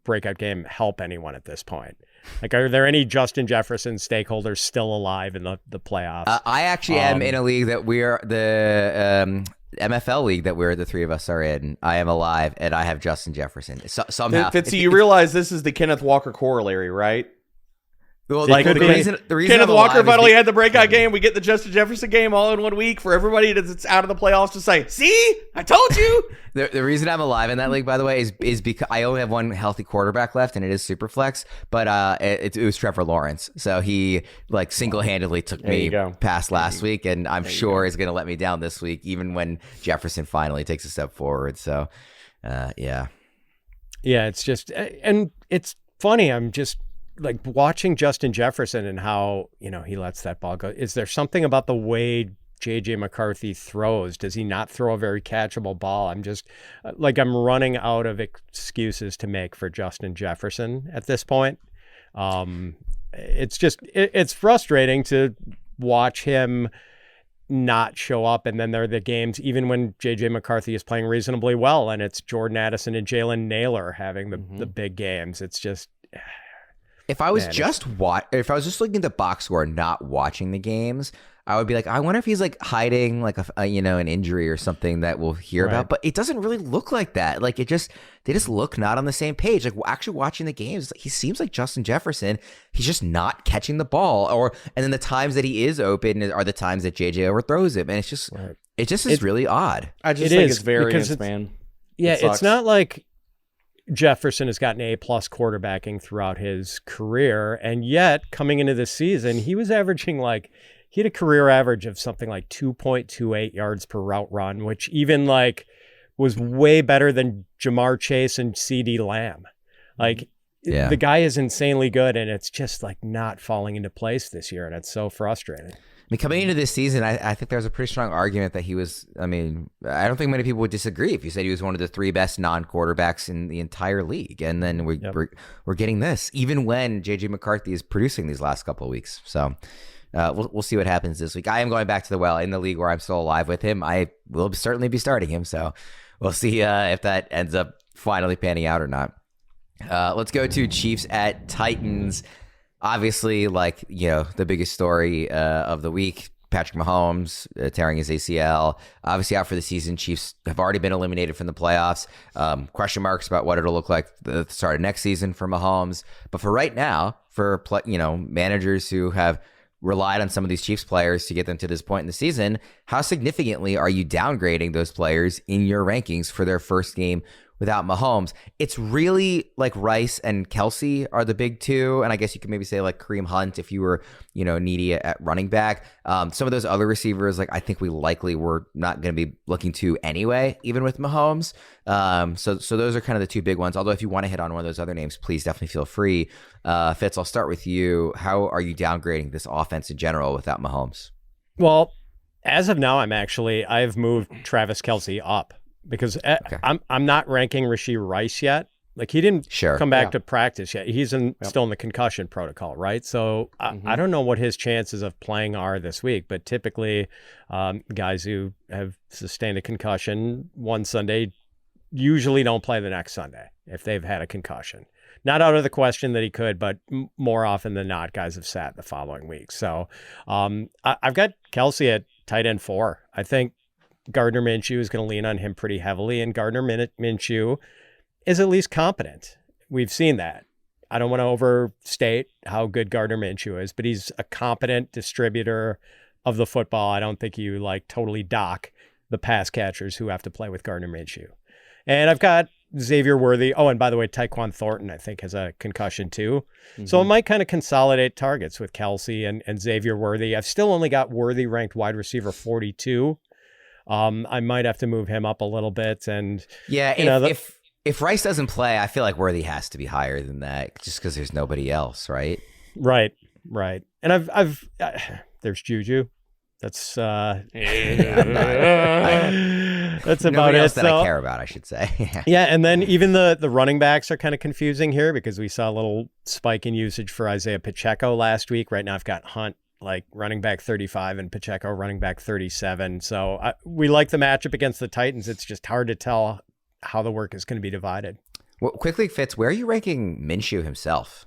[SPEAKER 3] breakout game help anyone at this point? Like, are there any Justin Jefferson stakeholders still alive in the playoffs?
[SPEAKER 1] I actually am in a league that we're the MFL league that the three of us are in. I am alive, and I have Justin Jefferson. Somehow.
[SPEAKER 2] Fitzy, you realize this is the Kenneth Walker corollary, right?
[SPEAKER 1] Well,
[SPEAKER 2] Like
[SPEAKER 1] the reason
[SPEAKER 2] Kenneth Walker finally had the breakout game. We get the Justin Jefferson game all in 1 week for everybody that's out of the playoffs to say, see, I told you.
[SPEAKER 1] The reason I'm alive in that league, by the way, is because I only have one healthy quarterback left, and it is super flex. But it was Trevor Lawrence, so he like single-handedly took me past last week, and I'm sure is going to let me down this week, even when Jefferson finally takes a step forward. So, yeah,
[SPEAKER 3] it's just, and it's funny. I'm just like watching Justin Jefferson and how, he lets that ball go. Is there something about the way JJ McCarthy throws? Does he not throw a very catchable ball? I'm just like, I'm running out of excuses to make for Justin Jefferson at this point. It's just, it's frustrating to watch him not show up. And then there are the games, even when JJ McCarthy is playing reasonably well, and it's Jordan Addison and Jalen Naylor having the big games. It's just,
[SPEAKER 1] if I was just looking at the box score and not watching the games, I would be like, I wonder if he's like hiding like an injury or something that we'll hear about. But it doesn't really look like that. Like they just look not on the same page. Like actually watching the games, he seems like Justin Jefferson. He's just not catching the ball, and then the times that he is open are the times that JJ overthrows him, and it's just is really odd.
[SPEAKER 2] I just think it's variance, man.
[SPEAKER 3] Yeah, it's not like Jefferson has gotten A+ quarterbacking throughout his career, and yet coming into this season, he was averaging he had a career average of something like 2.28 yards per route run, which even was way better than Jamar Chase and CeeDee Lamb. The guy is insanely good, and it's just not falling into place this year, and it's so frustrating.
[SPEAKER 1] I mean, coming into this season, I think there's a pretty strong argument that he was, I don't think many people would disagree if you said he was one of the three best non-quarterbacks in the entire league. And then we're getting this, even when J.J. McCarthy is producing these last couple of weeks. So we'll see what happens this week. I am going back to in the league where I'm still alive with him. I will certainly be starting him. So we'll see if that ends up finally panning out or not. Let's go to Chiefs at Titans. Obviously, the biggest story of the week, Patrick Mahomes tearing his ACL, obviously out for the season. Chiefs have already been eliminated from the playoffs. Question marks about what it'll look like the start of next season for Mahomes. But for right now, for managers who have relied on some of these Chiefs players to get them to this point in the season, how significantly are you downgrading those players in your rankings for their first game without Mahomes? It's really Rice and Kelce are the big two. And I guess you could maybe say Kareem Hunt if you were, needy at running back. Some of those other receivers, I think we likely were not going to be looking to anyway, even with Mahomes. So those are kind of the two big ones. Although if you want to hit on one of those other names, please definitely feel free. Fitz, I'll start with you. How are you downgrading this offense in general without Mahomes?
[SPEAKER 3] Well, as of now, I've moved Travis Kelce up. Because I'm not ranking Rashee Rice yet. He didn't come back to practice yet. He's still in the concussion protocol, right? So I don't know what his chances of playing are this week, but typically guys who have sustained a concussion one Sunday usually don't play the next Sunday if they've had a concussion. Not out of the question that he could, but more often than not, guys have sat the following week. So I've got Kelce at tight end 4. I think Gardner Minshew is going to lean on him pretty heavily, and Gardner Minshew is at least competent. We've seen that. I don't want to overstate how good Gardner Minshew is, but he's a competent distributor of the football. I don't think you like totally dock the pass catchers who have to play with Gardner Minshew. And I've got Xavier Worthy. Oh, and by the way, Tyquan Thornton, I think, has a concussion too. Mm-hmm. So it might kind of consolidate targets with Kelce and Xavier Worthy. I've still only got Worthy ranked wide receiver 42. I might have to move him up a little bit. And
[SPEAKER 1] yeah, if Rice doesn't play, I feel like Worthy has to be higher than that just because there's nobody else, right?
[SPEAKER 3] Right. And I've there's Juju. That's that's about it.
[SPEAKER 1] That I care about, I should say.
[SPEAKER 3] Yeah, and then even the running backs are kind of confusing here because we saw a little spike in usage for Isaiah Pacheco last week. Right now, I've got Hunt like running back 35 and Pacheco running back 37. So we like the matchup against the Titans. It's just hard to tell how the work is going to be divided.
[SPEAKER 1] Well, quickly, Fitz, where are you ranking Minshew himself?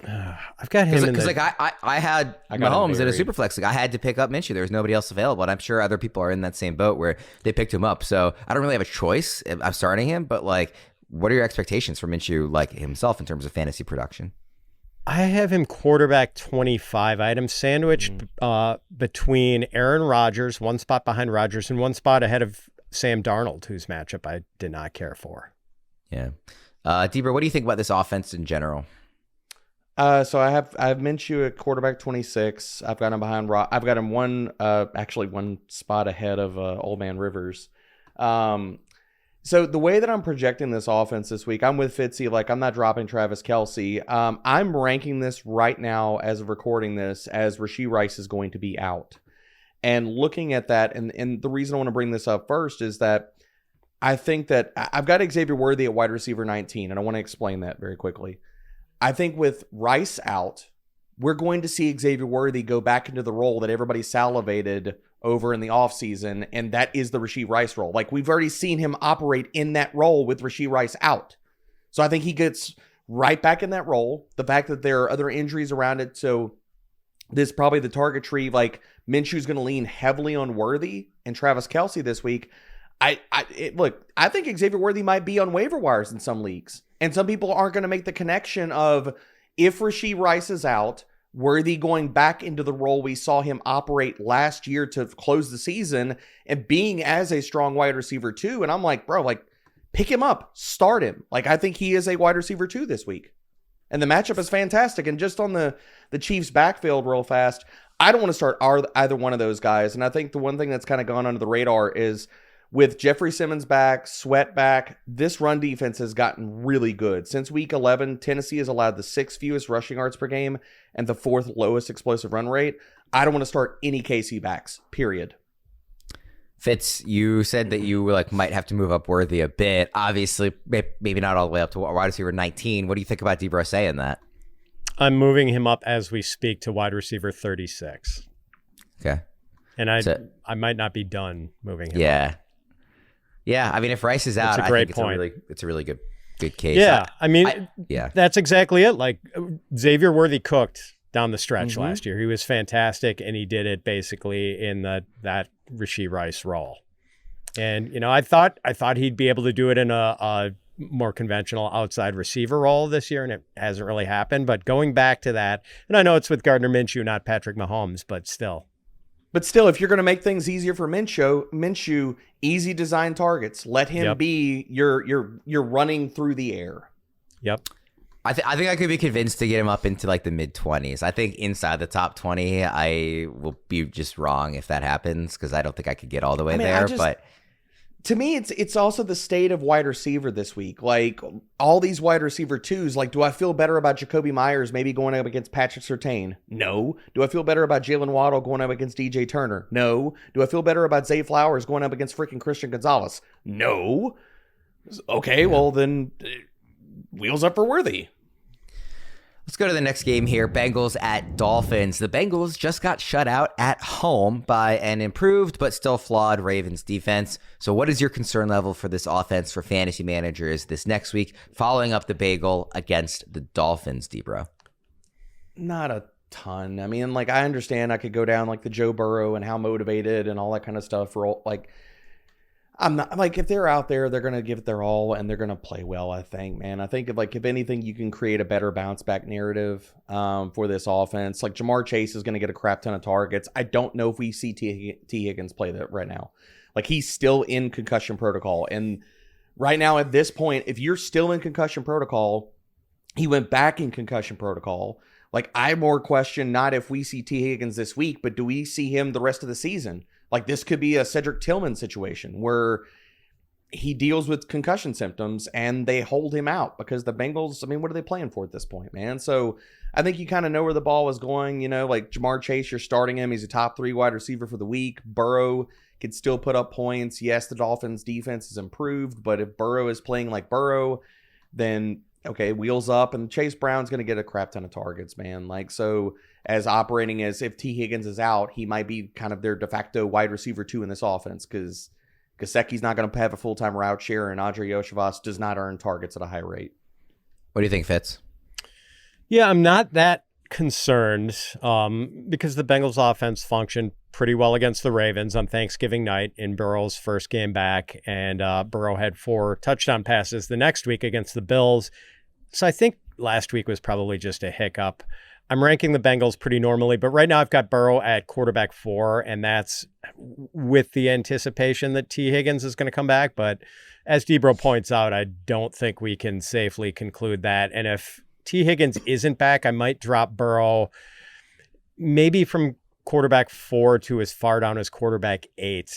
[SPEAKER 3] I've got him
[SPEAKER 1] because like I had Mahomes in a super flex. Like I had to pick up Minshew. There was nobody else available, and I'm sure other people are in that same boat where they picked him up. So I don't really have a choice. I'm starting him, but like, what are your expectations for Minshew, like himself, in terms of fantasy production?
[SPEAKER 3] I have him quarterback 25. I had him sandwiched between Aaron Rodgers, one spot behind Rodgers, and one spot ahead of Sam Darnold, whose matchup I did not care for.
[SPEAKER 1] Yeah, Debra, what do you think about this offense in general?
[SPEAKER 2] So I have Minshew at quarterback 26. I've got him behind I've got him one spot ahead of Old Man Rivers. So the way that I'm projecting this offense this week, I'm with Fitzy. Like, I'm not dropping Travis Kelce. I'm ranking this right now as of recording this as Rashee Rice is going to be out. And looking at that, and the reason I want to bring this up first is that I think that I've got Xavier Worthy at wide receiver 19, and I want to explain that very quickly. I think with Rice out, we're going to see Xavier Worthy go back into the role that everybody salivated over in the offseason, and that is the Rashee Rice role. Like, we've already seen him operate in that role with Rashee Rice out. So I think he gets right back in that role. The fact that there are other injuries around it, so this is probably the target tree. Like, Minshew's going to lean heavily on Worthy and Travis Kelce this week. Look, I think Xavier Worthy might be on waiver wires in some leagues. And some people aren't going to make the connection of, if Rashee Rice is out, Worthy going back into the role we saw him operate last year to close the season and being as a strong wide receiver too. And I'm like, bro, like, pick him up, start him. Like, I think he is a wide receiver too this week. And the matchup is fantastic. And just on the Chiefs backfield real fast, I don't want to start either one of those guys. And I think the one thing that's kind of gone under the radar is, with Jeffrey Simmons back, Sweat back, this run defense has gotten really good. Since week 11, Tennessee has allowed the 6th fewest rushing yards per game and the 4th lowest explosive run rate. I don't want to start any KC backs, period.
[SPEAKER 1] Fitz, you said that you might have to move up Worthy a bit. Obviously, maybe not all the way up to wide receiver 19. What do you think about Debra saying that?
[SPEAKER 3] I'm moving him up as we speak to wide receiver 36.
[SPEAKER 1] Okay.
[SPEAKER 3] And I might not be done moving him up.
[SPEAKER 1] Yeah, I mean, if Rice is out, I think it's a really good case.
[SPEAKER 3] Yeah, that's exactly it. Like, Xavier Worthy cooked down the stretch last year. He was fantastic, and he did it basically in that Rashee Rice role. And I thought he'd be able to do it in a more conventional outside receiver role this year, and it hasn't really happened. But going back to that, and I know it's with Gardner Minshew, not Patrick Mahomes, but still.
[SPEAKER 2] But still, if you're going to make things easier for Minshew, easy design targets. Let him be your running through the air.
[SPEAKER 3] Yep.
[SPEAKER 1] I think I could be convinced to get him up into like the mid-20s. I think inside the top 20, I will be just wrong if that happens because I don't think I could get all the way there. But
[SPEAKER 2] to me, it's also the state of wide receiver this week. Like, all these wide receiver twos, like, do I feel better about Jacoby Myers maybe going up against Patrick Surtain? No. Do I feel better about Jalen Waddle going up against DJ Turner? No. Do I feel better about Zay Flowers going up against freaking Christian Gonzalez? No. Okay, well then, wheels up for Worthy.
[SPEAKER 1] Let's go to the next game here. Bengals at Dolphins. The Bengals just got shut out at home by an improved but still flawed Ravens defense. So what is your concern level for this offense for fantasy managers this next week, following up the bagel against the Dolphins, Debra?
[SPEAKER 2] Not a ton. I mean, like, I understand I could go down like the Joe Burrow and how motivated and all that kind of stuff. I'm not like, if they're out there, they're going to give it their all and they're going to play well, I think, man. I think if anything, you can create a better bounce back narrative for this offense. Like Jamar Chase is going to get a crap ton of targets. I don't know if we see T. Higgins play that right now. Like he's still in concussion protocol. And right now at this point, if you're still in concussion protocol, he went back in concussion protocol. Like I more question not if we see T. Higgins this week, but do we see him the rest of the season? Like this could be a Cedric Tillman situation where he deals with concussion symptoms and they hold him out because the Bengals, I mean, what are they playing for at this point, man? So I think you kind of know where the ball was going. You know, like Jamar Chase, you're starting him. He's a top 3 wide receiver for the week. Burrow could still put up points. Yes, the Dolphins defense is improved, but if Burrow is playing like Burrow, then okay, wheels up, and Chase Brown's going to get a crap ton of targets, man. Like, so as operating as if T. Higgins is out, he might be kind of their de facto wide receiver 2 in this offense because Gesicki's not going to have a full-time route share, and Audrey Yoshivas does not earn targets at a high rate.
[SPEAKER 1] What do you think, Fitz?
[SPEAKER 3] Yeah, I'm not that concerned because the Bengals offense functioned pretty well against the Ravens on Thanksgiving night in Burrow's first game back, and Burrow had 4 touchdown passes the next week against the Bills. So I think last week was probably just a hiccup. I'm ranking the Bengals pretty normally, but right now I've got Burrow at quarterback 4, and that's with the anticipation that T. Higgins is going to come back. But as Debro points out, I don't think we can safely conclude that. And if T. Higgins isn't back, I might drop Burrow maybe from quarterback 4 to as far down as quarterback 8.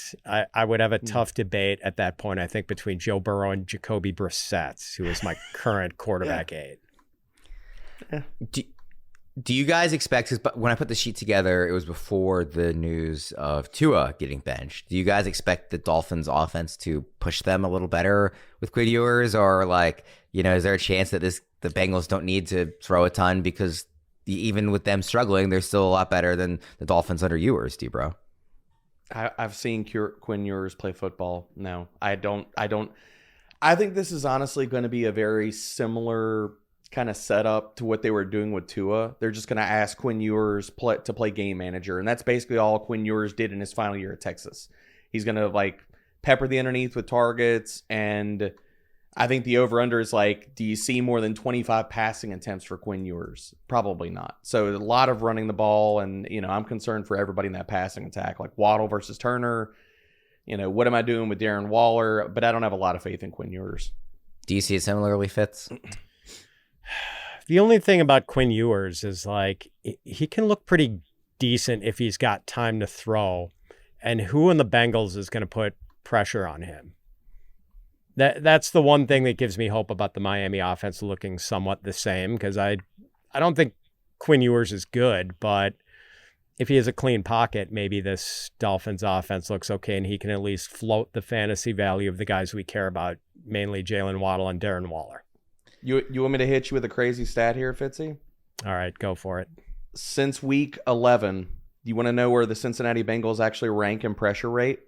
[SPEAKER 3] I would have a tough debate at that point, I think, between Joe Burrow and Jacoby Brissett, who is my current quarterback 8.
[SPEAKER 2] Yeah.
[SPEAKER 1] Do you guys expect, because when I put the sheet together, it was before the news of Tua getting benched. Do you guys expect the Dolphins offense to push them a little better with Quinn Ewers? Or like, you know, is there a chance that the Bengals don't need to throw a ton because even with them struggling, they're still a lot better than the Dolphins under Ewers, D-Bro?
[SPEAKER 2] I've seen Quinn Ewers play football. No, I don't. I think this is honestly going to be a very similar kind of setup to what they were doing with Tua. They're just going to ask Quinn Ewers to play game manager, and that's basically all Quinn Ewers did in his final year at Texas. He's going to like pepper the underneath with targets, and I think the over-under is like, do you see more than 25 passing attempts for Quinn Ewers? Probably not. So a lot of running the ball, and, you know, I'm concerned for everybody in that passing attack, like Waddle versus Turner. You know, what am I doing with Darren Waller? But I don't have a lot of faith in Quinn Ewers.
[SPEAKER 1] Do you see it similarly, Fitz?
[SPEAKER 3] The only thing about Quinn Ewers is like he can look pretty decent if he's got time to throw. And who in the Bengals is going to put pressure on him? That's the one thing that gives me hope about the Miami offense looking somewhat the same, because I don't think Quinn Ewers is good, but if he has a clean pocket, maybe this Dolphins offense looks okay and he can at least float the fantasy value of the guys we care about, mainly Jalen Waddle and Darren Waller.
[SPEAKER 2] You want me to hit you with a crazy stat here, Fitzy?
[SPEAKER 3] All right, go for it.
[SPEAKER 2] Since week 11, you want to know where the Cincinnati Bengals actually rank in pressure rate?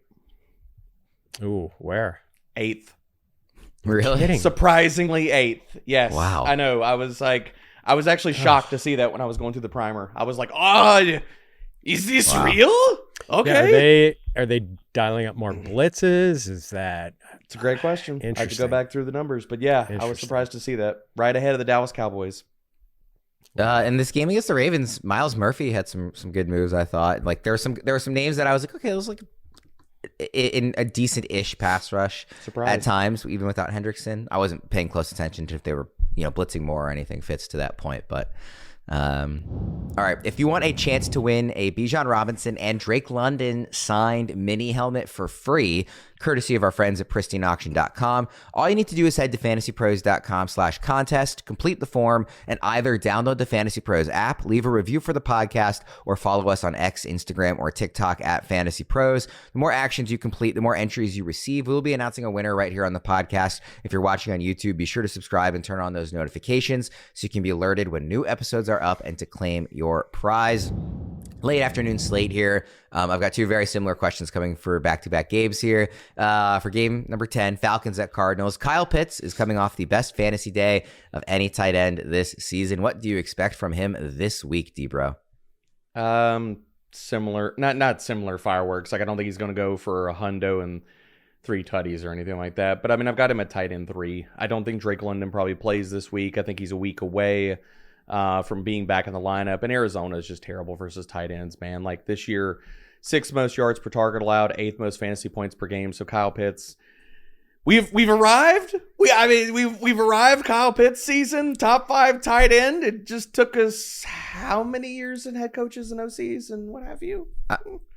[SPEAKER 3] Ooh, where?
[SPEAKER 2] 8th.
[SPEAKER 1] Really?
[SPEAKER 2] Surprisingly 8th. Yes.
[SPEAKER 1] Wow.
[SPEAKER 2] I know. I was actually shocked to see that when I was going through the primer. I was like, oh, is this real? Okay.
[SPEAKER 3] Yeah, are they dialing up more blitzes? Is that...
[SPEAKER 2] It's a great question. I have to go back through the numbers, but yeah, I was surprised to see that. Right ahead of the Dallas Cowboys.
[SPEAKER 1] In this game against the Ravens, Miles Murphy had some good moves, I thought. Like there were some names that I was like, okay, it was like in a decent-ish pass rush at times, even without Hendrickson. I wasn't paying close attention to if they were, you know, blitzing more or anything fits to that point, but all right. If you want a chance to win a Bijan Robinson and Drake London signed mini helmet for free, courtesy of our friends at pristineauction.com, all you need to do is head to fantasypros.com/contest, complete the form, and either download the Fantasy Pros app, leave a review for the podcast, or follow us on X, Instagram, or TikTok at Fantasy Pros. The more actions you complete, the more entries you receive. We'll be announcing a winner right here on the podcast. If you're watching on YouTube, be sure to subscribe and turn on those notifications so you can be alerted when new episodes are up and to claim your prize. Late afternoon slate here. I've got 2 very similar questions coming for back-to-back games here. For game number 10, Falcons at Cardinals. Kyle Pitts is coming off the best fantasy day of any tight end this season. What do you expect from him this week, D-Bro?
[SPEAKER 2] Similar, not similar fireworks. Like I don't think he's going to go for a hundo and 3 tutties or anything like that. But I mean, I've got him at tight end 3. I don't think Drake London probably plays this week. I think he's a week away from being back in the lineup. And Arizona is just terrible versus tight ends, man. Like this year, 6th most yards per target allowed, 8th most fantasy points per game. So Kyle Pitts, we've arrived. We've arrived. Kyle Pitts season, top 5 tight end. It just took us how many years in head coaches and OCs and what have you?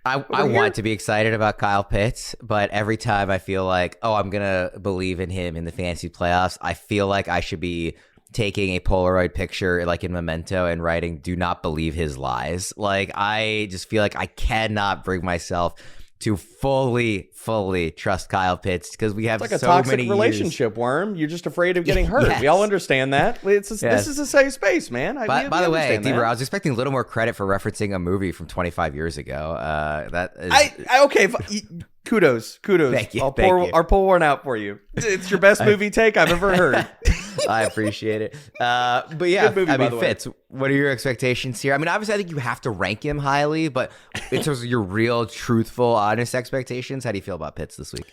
[SPEAKER 1] I want to be excited about Kyle Pitts, but every time I feel like, I'm going to believe in him in the fantasy playoffs, I feel like I should be taking a Polaroid picture like in Memento and writing, "Do not believe his lies." Like, I just feel like I cannot bring myself to fully trust Kyle Pitts because we have
[SPEAKER 2] it's like
[SPEAKER 1] so
[SPEAKER 2] a toxic
[SPEAKER 1] many
[SPEAKER 2] relationship, Worm. You're just afraid of getting hurt.
[SPEAKER 1] Yes.
[SPEAKER 2] We all understand that. This is a safe space, man.
[SPEAKER 1] By the way, Deaver, I was expecting a little more credit for referencing a movie from 25 years ago. That is...
[SPEAKER 2] okay. Kudos.
[SPEAKER 1] Thank you.
[SPEAKER 2] I'll pull one out for you. It's your best movie take I've ever heard.
[SPEAKER 1] I appreciate it. But yeah,
[SPEAKER 2] Good movie,
[SPEAKER 1] I
[SPEAKER 2] by
[SPEAKER 1] mean,
[SPEAKER 2] the way.
[SPEAKER 1] Fitz, what are your expectations here? I mean, obviously, I think you have to rank him highly, but in terms of your real, truthful, honest expectations, how do you feel about Pitts this week?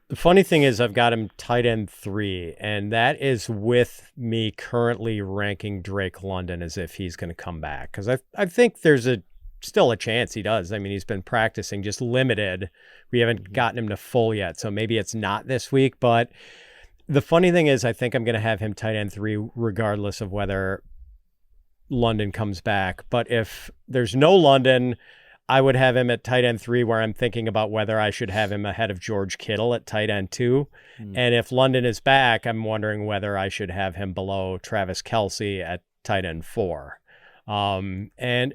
[SPEAKER 3] The funny thing is I've got him tight end 3, and that is with me currently ranking Drake London as if he's going to come back. Because I think there's still a chance he does. I mean, he's been practicing, just limited. We haven't gotten him to full yet, so maybe it's not this week. But the funny thing is I think I'm going to have him tight end 3 regardless of whether London comes back. But if there's no London, I would have him at tight end 3, where I'm thinking about whether I should have him ahead of George Kittle at tight end 2. And if London is back, I'm wondering whether I should have him below Travis Kelce at tight end 4. And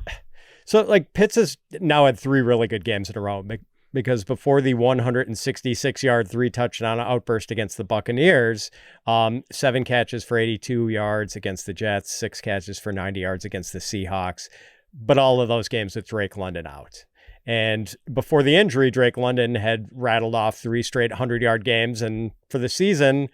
[SPEAKER 3] so like Pitts has now had 3 really good games in a row, because before the 166-yard 3-touchdown outburst against the Buccaneers, 7 catches for 82 yards against the Jets, 6 catches for 90 yards against the Seahawks. But all of those games with Drake London out. And before the injury, Drake London had rattled off 3 straight 100-yard games. And for the season,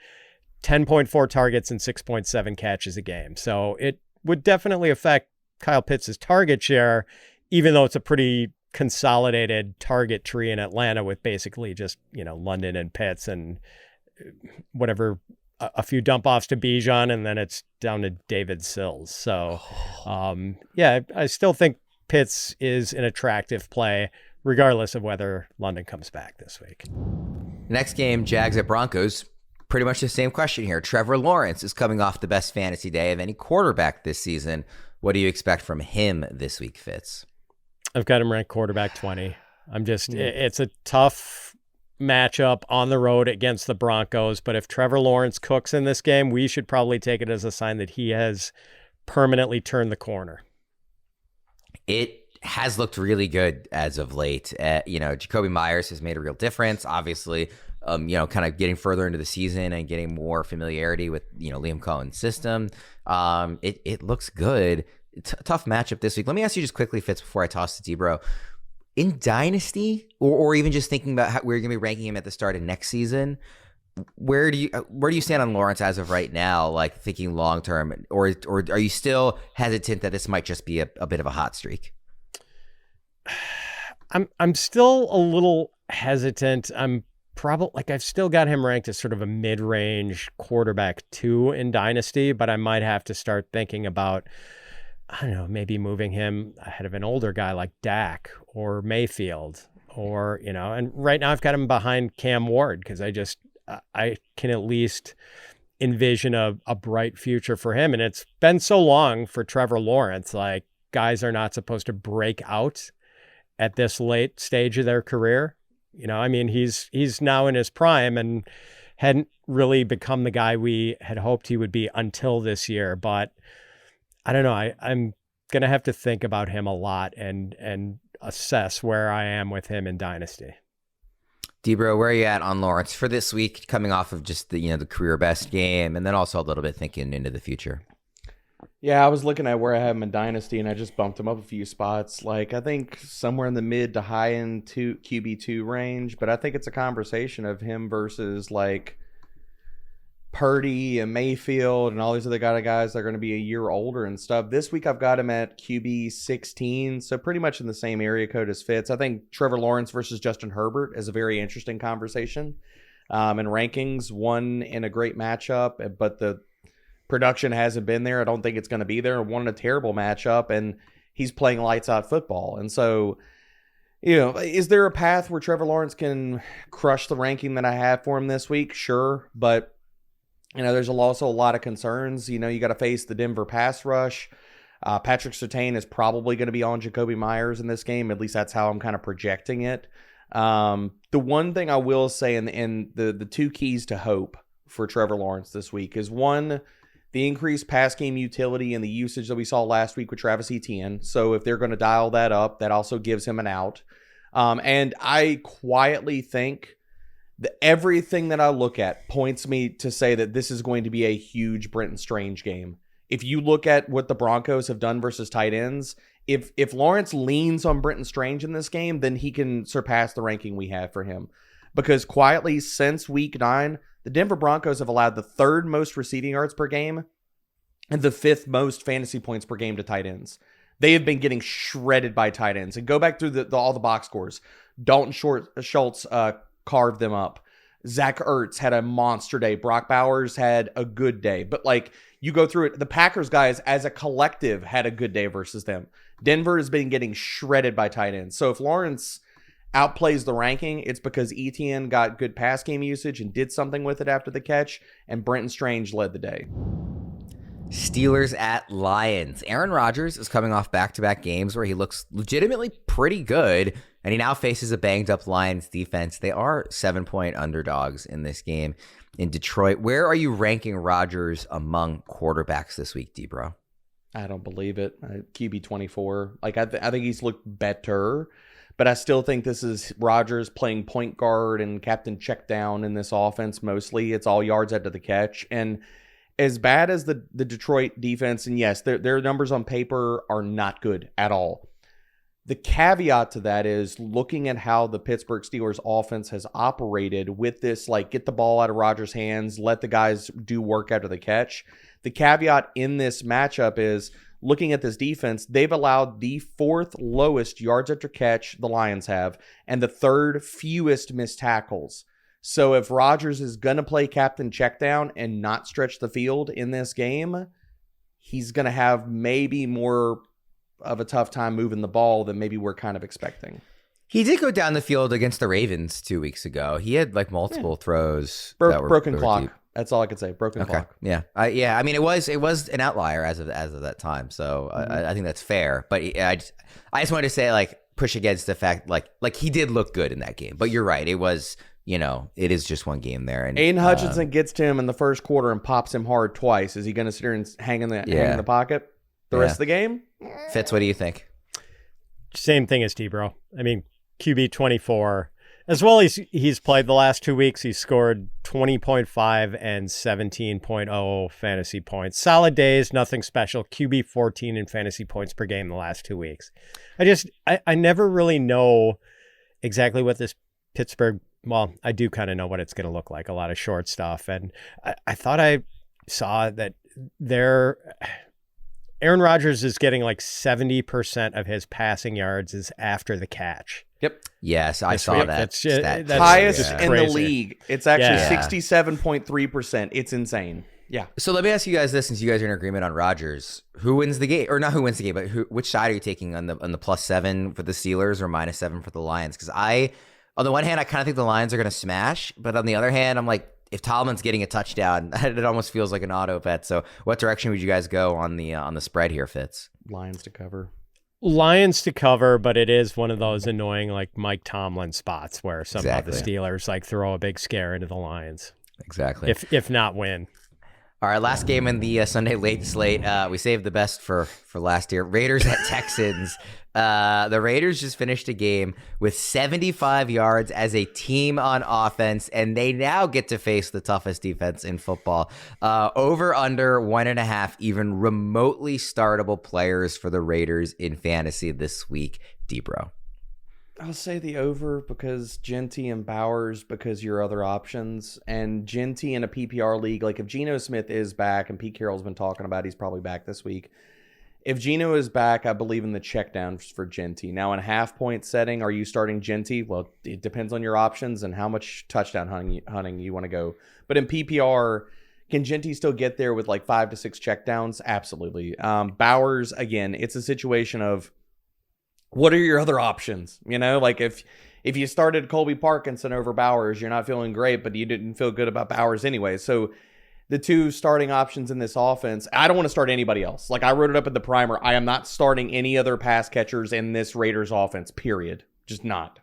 [SPEAKER 3] 10.4 targets and 6.7 catches a game. So it would definitely affect Kyle Pitts' target share, even though it's a pretty consolidated target tree in Atlanta with basically just, London and Pitts and whatever, a few dump offs to Bijan, and then it's down to David Sills. So, I still think Pitts is an attractive play, regardless of whether London comes back this week.
[SPEAKER 1] Next game, Jags at Broncos. Pretty much the same question here. Trevor Lawrence is coming off the best fantasy day of any quarterback this season. What do you expect from him this week, Fitz?
[SPEAKER 3] I've got him ranked quarterback 20. It's a tough matchup on the road against the Broncos, but if Trevor Lawrence cooks in this game, we should probably take it as a sign that he has permanently turned the corner.
[SPEAKER 1] It has looked really good as of late. Jacoby Myers has made a real difference. Obviously, kind of getting further into the season and getting more familiarity with, Liam Cohen's system. It looks good. It's a tough matchup this week. Let me ask you just quickly, Fitz, before I toss to Debro. In Dynasty, or even just thinking about how we're going to be ranking him at the start of next season, where do you stand on Lawrence as of right now? Like thinking long term, or are you still hesitant that this might just be a bit of a hot streak?
[SPEAKER 3] I'm still a little hesitant. I'm probably I've still got him ranked as sort of a mid-range quarterback 2 in Dynasty, but I might have to start thinking about, I don't know, maybe moving him ahead of an older guy like Dak or Mayfield, or, and right now I've got him behind Cam Ward because I can at least envision a bright future for him. And it's been so long for Trevor Lawrence. Like, guys are not supposed to break out at this late stage of their career. He's now in his prime and hadn't really become the guy we had hoped he would be until this year. But I don't know. I'm going to have to think about him a lot and assess where I am with him in Dynasty.
[SPEAKER 1] Debro, where are you at on Lawrence for this week, coming off of just the career best game, and then also a little bit thinking into the future?
[SPEAKER 2] Yeah, I was looking at where I have him in Dynasty, and I just bumped him up a few spots. I think somewhere in the mid to high end QB2 range, but I think it's a conversation of him versus Purdy and Mayfield and all these other guys that are going to be a year older and stuff. This week I've got him at QB 16, so pretty much in the same area code as Fitz. I think Trevor Lawrence versus Justin Herbert is a very interesting conversation. in rankings, won in a great matchup, but the production hasn't been there. I don't think it's going to be there. Won in a terrible matchup, and he's playing lights out football. And so, is there a path where Trevor Lawrence can crush the ranking that I have for him this week? Sure, but there's also a lot of concerns. You got to face the Denver pass rush. Patrick Surtain is probably going to be on Jacoby Myers in this game. At least that's how I'm kind of projecting it. The one thing I will say, and the two keys to hope for Trevor Lawrence this week is, one, the increased pass game utility and the usage that we saw last week with Travis Etienne. So if they're going to dial that up, that also gives him an out. And I quietly think that everything that I look at points me to say that this is going to be a huge Brenton Strange game. If you look at what the Broncos have done versus tight ends, if Lawrence leans on Brenton Strange in this game, then he can surpass the ranking we have for him. Because quietly, since week 9, the Denver Broncos have allowed the 3rd most receiving yards per game and the 5th most fantasy points per game to tight ends. They have been getting shredded by tight ends. And go back through all the box scores. Dalton Schultz carved them up. Zach Ertz had a monster day. Brock Bowers had a good day. But you go through it, the Packers guys as a collective had a good day versus them. Denver has been getting shredded by tight ends. So if Lawrence outplays the ranking, it's because Etienne got good pass game usage and did something with it after the catch, and Brenton Strange led the day.
[SPEAKER 1] Steelers at Lions. Aaron Rodgers is coming off back-to-back games where he looks legitimately pretty good, and he now faces a banged-up Lions defense. They are 7-point underdogs in this game in Detroit. Where are you ranking Rodgers among quarterbacks this week, D-Bro?
[SPEAKER 2] I don't believe it. QB 24. I think he's looked better, but I still think this is Rodgers playing point guard and captain check down in this offense mostly. It's all yards after the catch. And as bad as the Detroit defense, and yes, their numbers on paper are not good at all. The caveat to that is looking at how the Pittsburgh Steelers offense has operated with this, get the ball out of Rodgers' hands, let the guys do work after the catch. The caveat in this matchup is looking at this defense, they've allowed the 4th lowest yards after catch the Lions have, and the 3rd fewest missed tackles. So if Rodgers is going to play captain checkdown and not stretch the field in this game, he's going to have maybe more of a tough time moving the ball than maybe we're kind of expecting.
[SPEAKER 1] He did go down the field against the Ravens 2 weeks ago. He had multiple throws.
[SPEAKER 2] Broken clock. Deep. That's all I could say. Broken clock.
[SPEAKER 1] Yeah. I mean, it was an outlier as of that time. So I think that's fair. But I just wanted to say, push against the fact, he did look good in that game. But you're right. It was, it is just one game there. And
[SPEAKER 2] Aiden Hutchinson gets to him in the first quarter and pops him hard twice. Is he going to sit here and hang in the pocket the rest of the game?
[SPEAKER 1] Fitz, what do you think?
[SPEAKER 3] Same thing as D-Bro. I mean, QB 24. As well as he's played the last 2 weeks, he's scored 20.5 and 17.0 fantasy points. Solid days, nothing special. QB 14 in fantasy points per game the last 2 weeks. I never really know exactly what this Pittsburgh, well, I do kind of know what it's going to look like, a lot of short stuff. And I thought I saw that Aaron Rodgers is getting 70% of his passing yards is after the catch.
[SPEAKER 2] Yep.
[SPEAKER 1] Yes, I saw that.
[SPEAKER 2] That's highest in the league. It's actually 67.3%. It's insane. Yeah.
[SPEAKER 1] So let me ask you guys this, since you guys are in agreement on Rodgers, who wins the game? Or not who wins the game, but which side are you taking on the +7 for the Steelers or -7 for the Lions? Because on the one hand, I kind of think the Lions are going to smash, but on the other hand, I'm like, if Tolman's getting a touchdown, it almost feels like an auto bet. So what direction would you guys go on the spread here, Fitz?
[SPEAKER 2] Lions to cover.
[SPEAKER 3] Lions to cover, but it is one of those annoying Mike Tomlin spots where somehow the Steelers throw a big scare into the Lions.
[SPEAKER 1] Exactly.
[SPEAKER 3] If not win.
[SPEAKER 1] All right, last game in the Sunday late slate. We saved the best for last year. Raiders at Texans. The Raiders just finished a game with 75 yards as a team on offense, and they now get to face the toughest defense in football. Over under 1.5 even remotely startable players for the Raiders in fantasy this week. D-Bro.
[SPEAKER 2] I'll say the over because Genty and Bowers because your other options. And Genty in a PPR league, if Geno Smith is back, and Pete Carroll's been talking about he's probably back this week. If Geno is back, I believe in the check down for Genty. Now, in a half-point setting, are you starting Genty? Well, it depends on your options and how much touchdown hunting you want to go. But in PPR, can Genty still get there with like 5 to 6 checkdowns? Absolutely. Bowers, again, it's a situation of what are your other options? You know, like if you started Colby Parkinson over Bowers, you're not feeling great, but you didn't feel good about Bowers anyway. So the two starting options in this offense, I don't want to start anybody else. Like I wrote it up in the primer. I am not starting any other pass catchers in this Raiders offense, period. Just not.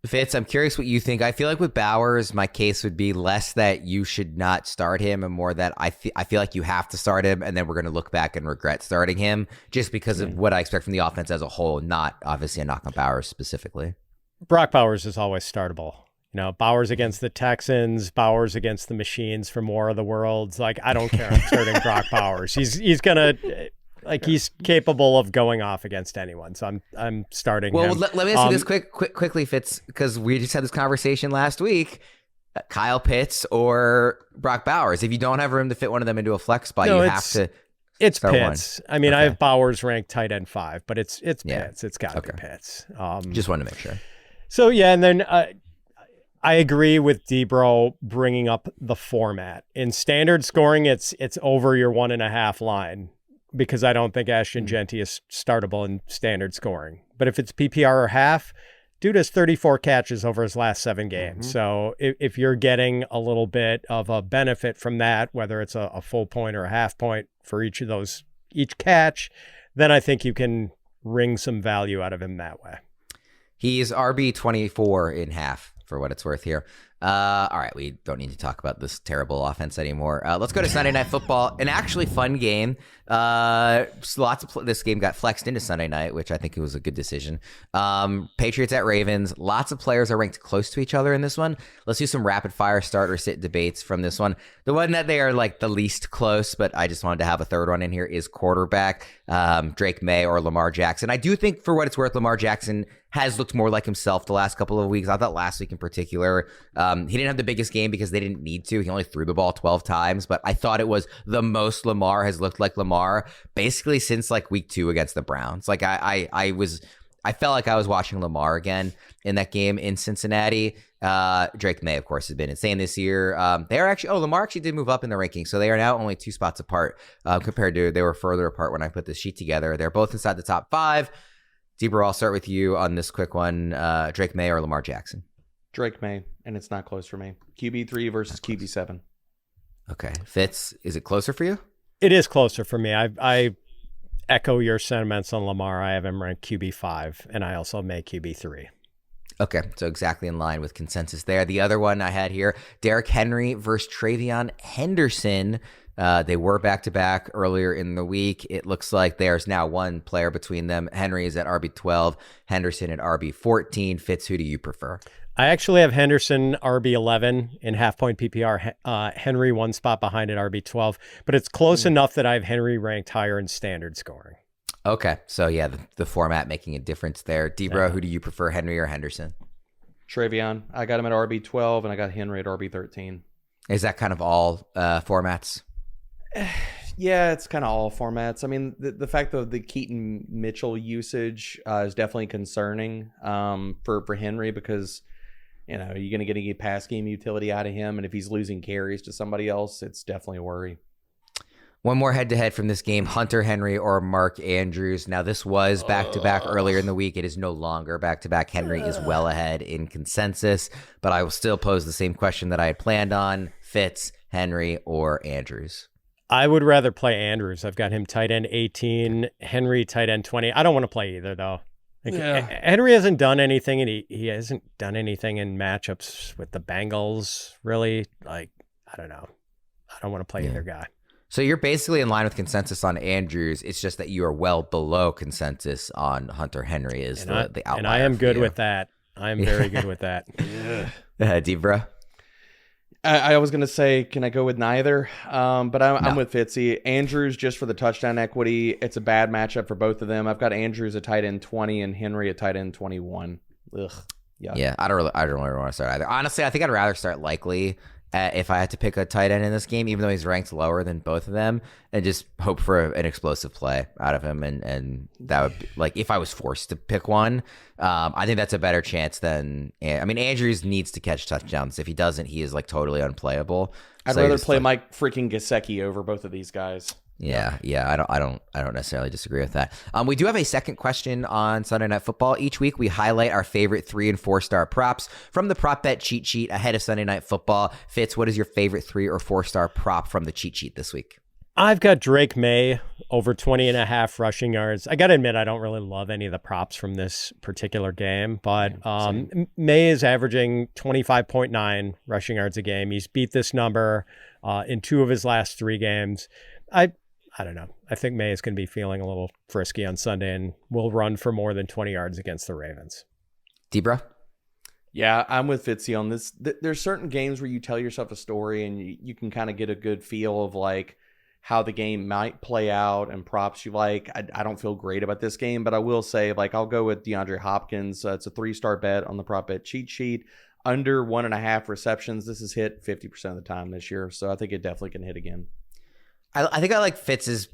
[SPEAKER 1] Fitz, I'm curious what you think. I feel like with Bowers, my case would be less that you should not start him and more that I feel like you have to start him and then we're going to look back and regret starting him just because of what I expect from the offense as a whole, not obviously a knock on Bowers specifically.
[SPEAKER 3] Brock Bowers is always startable. You know, Bowers against the Texans, Bowers against the Machines from War of the Worlds. Like, I don't care. I'm starting Brock Bowers. He's going to... Like he's capable of going off against anyone, so I'm starting.
[SPEAKER 1] Well,
[SPEAKER 3] him.
[SPEAKER 1] Let me ask you this quickly, Fitz, because we just had this conversation last week. Kyle Pitts or Brock Bowers. If you don't have room to fit one of them into a flex spot, you have to.
[SPEAKER 3] It's Pitts. One. I mean, okay. I have Bowers ranked tight end 5, but it's Pitts. It's got to be Pitts.
[SPEAKER 1] Just wanted to make sure.
[SPEAKER 3] So yeah, and then I agree with Debro bringing up the format in standard scoring. It's over your 1.5 line. Because I don't think Ashton Genty is startable in standard scoring. But if it's PPR or half, dude has 34 catches over his last 7 games. Mm-hmm. So if you're getting a little bit of a benefit from that, whether it's a full point or a half point for each catch, then I think you can wring some value out of him that way.
[SPEAKER 1] He's RB24 in half for what it's worth here. All right, we don't need to talk about this terrible offense anymore. Let's go to Sunday Night Football. An actually fun game. This game got flexed into Sunday night, which I think it was a good decision. Patriots at Ravens. Lots of players are ranked close to each other in this one. Let's do some rapid fire start or sit debates from this one. The one that they are like the least close, but I just wanted to have a third one in here, is quarterback. Drake May or Lamar Jackson. I do think, for what it's worth, Lamar Jackson has looked more like himself the last couple of weeks. I thought last week in particular, he didn't have the biggest game because they didn't need to. He only threw the ball 12 times, but I thought it was the most Lamar has looked like Lamar basically since like week 2 against the Browns. Like I felt like I was watching Lamar again in that game in Cincinnati. Drake May, of course, has been insane this year. Lamar actually did move up in the rankings, so they are now only 2 spots apart compared to they were further apart when I put this sheet together. They're both inside the top 5. Debra, I'll start with you on this quick one. Drake May or Lamar Jackson?
[SPEAKER 2] Drake May, and it's not close for me. QB3 versus QB7.
[SPEAKER 1] Okay. Fitz, is it closer for you?
[SPEAKER 3] It is closer for me. I echo your sentiments on Lamar. I have him ranked QB5, and I also make QB3.
[SPEAKER 1] Okay, so exactly in line with consensus there. The other one I had here, Derrick Henry versus Travion Henderson. They were back-to-back earlier in the week. It looks like there's now one player between them. Henry is at RB12, Henderson at RB14. Fitz, who do you prefer?
[SPEAKER 3] I actually have Henderson RB11 in half-point PPR. Henry 1 spot behind at RB12, but it's close enough that I have Henry ranked higher in standard scoring.
[SPEAKER 1] Okay, so yeah, the format making a difference there. Debra, who do you prefer, Henry or Henderson?
[SPEAKER 2] Travion. I got him at RB12, and I got Henry at RB13.
[SPEAKER 1] Is that kind of all formats?
[SPEAKER 2] Yeah, it's kind of all formats. I mean, the fact of the Keaton Mitchell usage is definitely concerning for Henry because, you know, you're going to get any pass game utility out of him. And if he's losing carries to somebody else, it's definitely a worry.
[SPEAKER 1] One more head-to-head from this game, Hunter Henry or Mark Andrews. Now, this was back-to-back earlier in the week. It is no longer back-to-back. Henry is well ahead in consensus, but I will still pose the same question that I had planned on. Fitz, Henry, or Andrews?
[SPEAKER 3] I would rather play Andrews. I've got him tight end 18, Henry tight end 20. I don't want to play either, though. Henry hasn't done anything, and he hasn't done anything in matchups with the Bengals, really. Like, I don't know. I don't want to play either guy.
[SPEAKER 1] So you're basically in line with consensus on Andrews. It's just that you are well below consensus on Hunter Henry is the outlier.
[SPEAKER 3] And I am good with that. I am very good with that.
[SPEAKER 1] Debra?
[SPEAKER 2] I was going to say, can I go with neither? But I'm with Fitzy. Andrews, just for the touchdown equity, it's a bad matchup for both of them. I've got Andrews at tight end 20 and Henry at tight end 21. Ugh.
[SPEAKER 1] Yeah, I don't really want to start either. Honestly, I think I'd rather start Likely if I had to pick a tight end in this game, even though he's ranked lower than both of them, and just hope for an explosive play out of him. And that would be, like, if I was forced to pick one, I think that's a better chance than, I mean, Andrews needs to catch touchdowns. If he doesn't, he is like totally unplayable.
[SPEAKER 2] I'd rather play Mike freaking Gesicki over both of these guys.
[SPEAKER 1] Yeah. I don't necessarily disagree with that. We do have a second question on Sunday Night Football. Each week we highlight our favorite 3 and 4 star props from the prop bet cheat sheet ahead of Sunday Night Football. Fitz, what is your favorite 3 or 4 star prop from the cheat sheet this week?
[SPEAKER 3] I've got Drake May over 20.5 rushing yards. I got to admit, I don't really love any of the props from this particular game, but May is averaging 25.9 rushing yards a game. He's beat this number in 2 of his last 3 games. I don't know. I think May is going to be feeling a little frisky on Sunday and will run for more than 20 yards against the Ravens.
[SPEAKER 1] Debra?
[SPEAKER 2] Yeah, I'm with Fitzy on this. There's certain games where you tell yourself a story and you can kind of get a good feel of like how the game might play out and props you like. I don't feel great about this game, but I will say, like, I'll go with DeAndre Hopkins. It's a 3-star bet on the prop bet cheat sheet. Under 1.5 receptions. This has hit 50% of the time this year, so I think it definitely can hit again.
[SPEAKER 1] I think I like Fitz's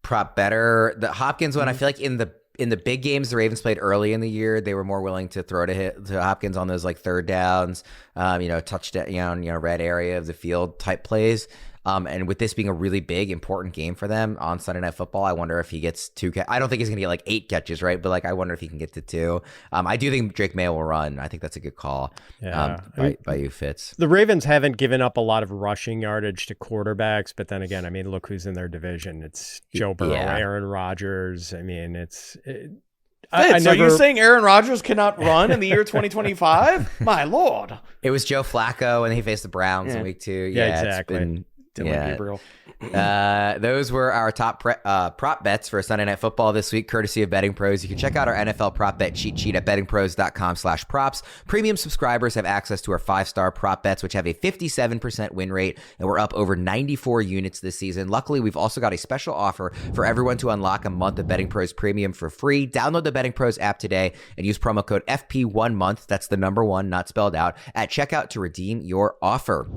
[SPEAKER 1] prop better. The Hopkins one, I feel like in the big games the Ravens played early in the year, they were more willing to throw to Hopkins on those like third downs, touchdown, red area of the field type plays. And with this being a really big, important game for them on Sunday Night Football, I wonder if he gets 2. I don't think he's going to get like 8 catches, right? But like, I wonder if he can get to 2. I do think Drake May will run. I think that's a good call by you, Fitz.
[SPEAKER 3] The Ravens haven't given up a lot of rushing yardage to quarterbacks, but then again, I mean, look who's in their division. It's Joe Burrow, Aaron Rodgers. I mean,
[SPEAKER 2] So you're saying Aaron Rodgers cannot run in the year 2025? My Lord.
[SPEAKER 1] It was Joe Flacco and he faced the Browns in week 2.
[SPEAKER 3] Yeah, exactly.
[SPEAKER 2] Gabriel.
[SPEAKER 1] Those were our top prop bets for Sunday Night Football this week, courtesy of Betting Pros. You can check out our NFL prop bet cheat sheet at bettingpros.com/props. Premium subscribers have access to our 5-star prop bets, which have a 57% win rate, and we're up over 94 units this season. Luckily, we've also got a special offer for everyone to unlock a month of Betting Pros Premium for free. Download the Betting Pros app today and use promo code FP1month, that's the number 1, not spelled out, at checkout to redeem your offer.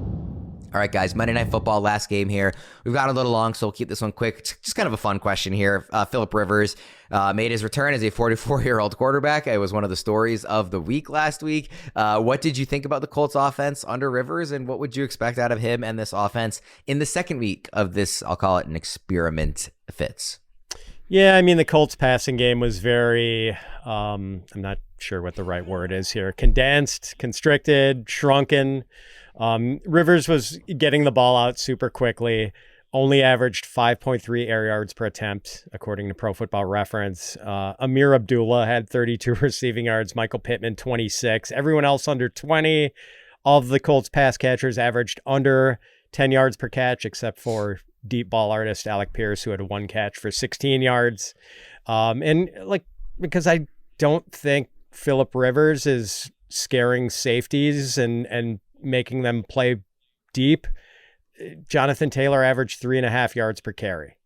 [SPEAKER 1] All right, guys, Monday Night Football, last game here. We've gone a little long, so we'll keep this one quick. It's just kind of a fun question here. Phillip Rivers made his return as a 44-year-old quarterback. It was one of the stories of the week last week. What did you think about the Colts offense under Rivers, and what would you expect out of him and this offense in the second week of this, I'll call it an experiment, Fitz?
[SPEAKER 3] Yeah, I mean, the Colts passing game was very, I'm not sure what the right word is here, condensed, constricted, shrunken. Rivers was getting the ball out super quickly, only averaged 5.3 air yards per attempt, according to Pro Football Reference. Amir Abdullah had 32 receiving yards, Michael Pittman 26, everyone else under 20. All of the Colts pass catchers averaged under 10 yards per catch, except for deep ball artist Alec Pierce, who had 1 catch for 16 yards. Because I don't think Phillip Rivers is scaring safeties and making them play deep. Jonathan Taylor averaged 3.5 yards per carry.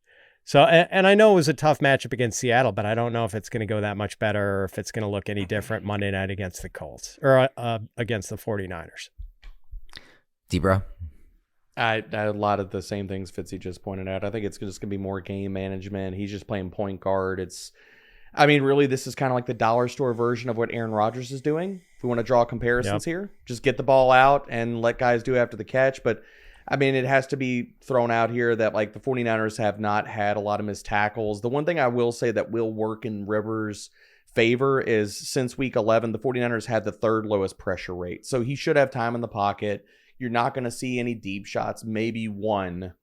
[SPEAKER 3] So, and I know it was a tough matchup against Seattle, but I don't know if it's going to go that much better or if it's going to look any different Monday night against the Colts or against the 49ers.
[SPEAKER 1] Debra?
[SPEAKER 2] I a lot of the same things Fitzy just pointed out. I think it's just going to be more game management. He's just playing point guard. Really, this is kind of like the dollar store version of what Aaron Rodgers is doing. If we want to draw comparisons here, just get the ball out and let guys do after the catch. But, it has to be thrown out here that, like, the 49ers have not had a lot of missed tackles. The one thing I will say that will work in Rivers' favor is since week 11, the 49ers had the 3rd lowest pressure rate. So he should have time in the pocket. You're not going to see any deep shots, maybe one.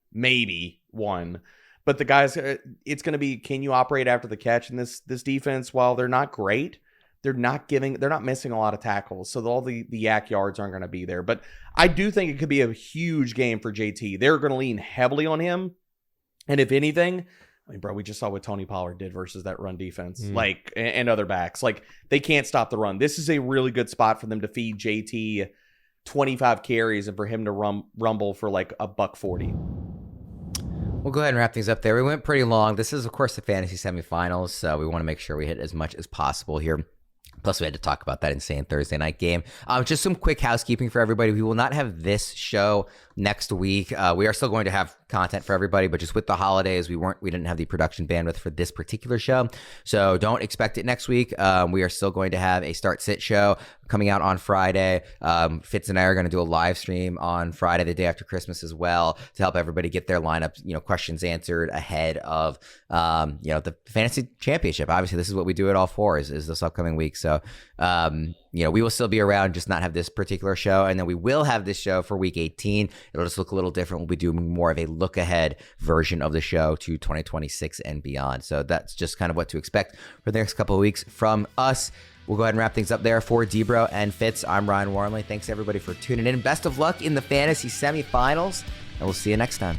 [SPEAKER 2] But the guys, it's going to be, can you operate after the catch? And this defense, while they're not great, they're not missing a lot of tackles. So all the yak yards aren't going to be there. But I do think it could be a huge game for JT. They're going to lean heavily on him. And if anything, we just saw what Tony Pollard did versus that run defense, and other backs. Like, they can't stop the run. This is a really good spot for them to feed JT 25 carries and for him to rumble for like $140.
[SPEAKER 1] We'll go ahead and wrap things up there. We went pretty long. This is, of course, the fantasy semifinals, so we want to make sure we hit as much as possible here. Plus, we had to talk about that insane Thursday night game. Just some quick housekeeping for everybody. We will not have this show next week. We are still going to have content for everybody, but just with the holidays, we didn't have the production bandwidth for this particular show. So don't expect it next week. We are still going to have a start sit show coming out on Friday. Fitz and I are going to do a live stream on Friday, the day after Christmas as well, to help everybody get their lineups, questions answered ahead of, the fantasy championship. Obviously, this is what we do it all for is this upcoming week. So, we will still be around, just not have this particular show. And then we will have this show for week 18. It'll just look a little different. We'll be doing more of a look ahead version of the show to 2026 and beyond. So that's just kind of what to expect for the next couple of weeks from us. We'll go ahead and wrap things up there for Debro and Fitz. I'm Ryan Wormeli. Thanks everybody for tuning in. Best of luck in the fantasy semifinals, and we'll see you next time.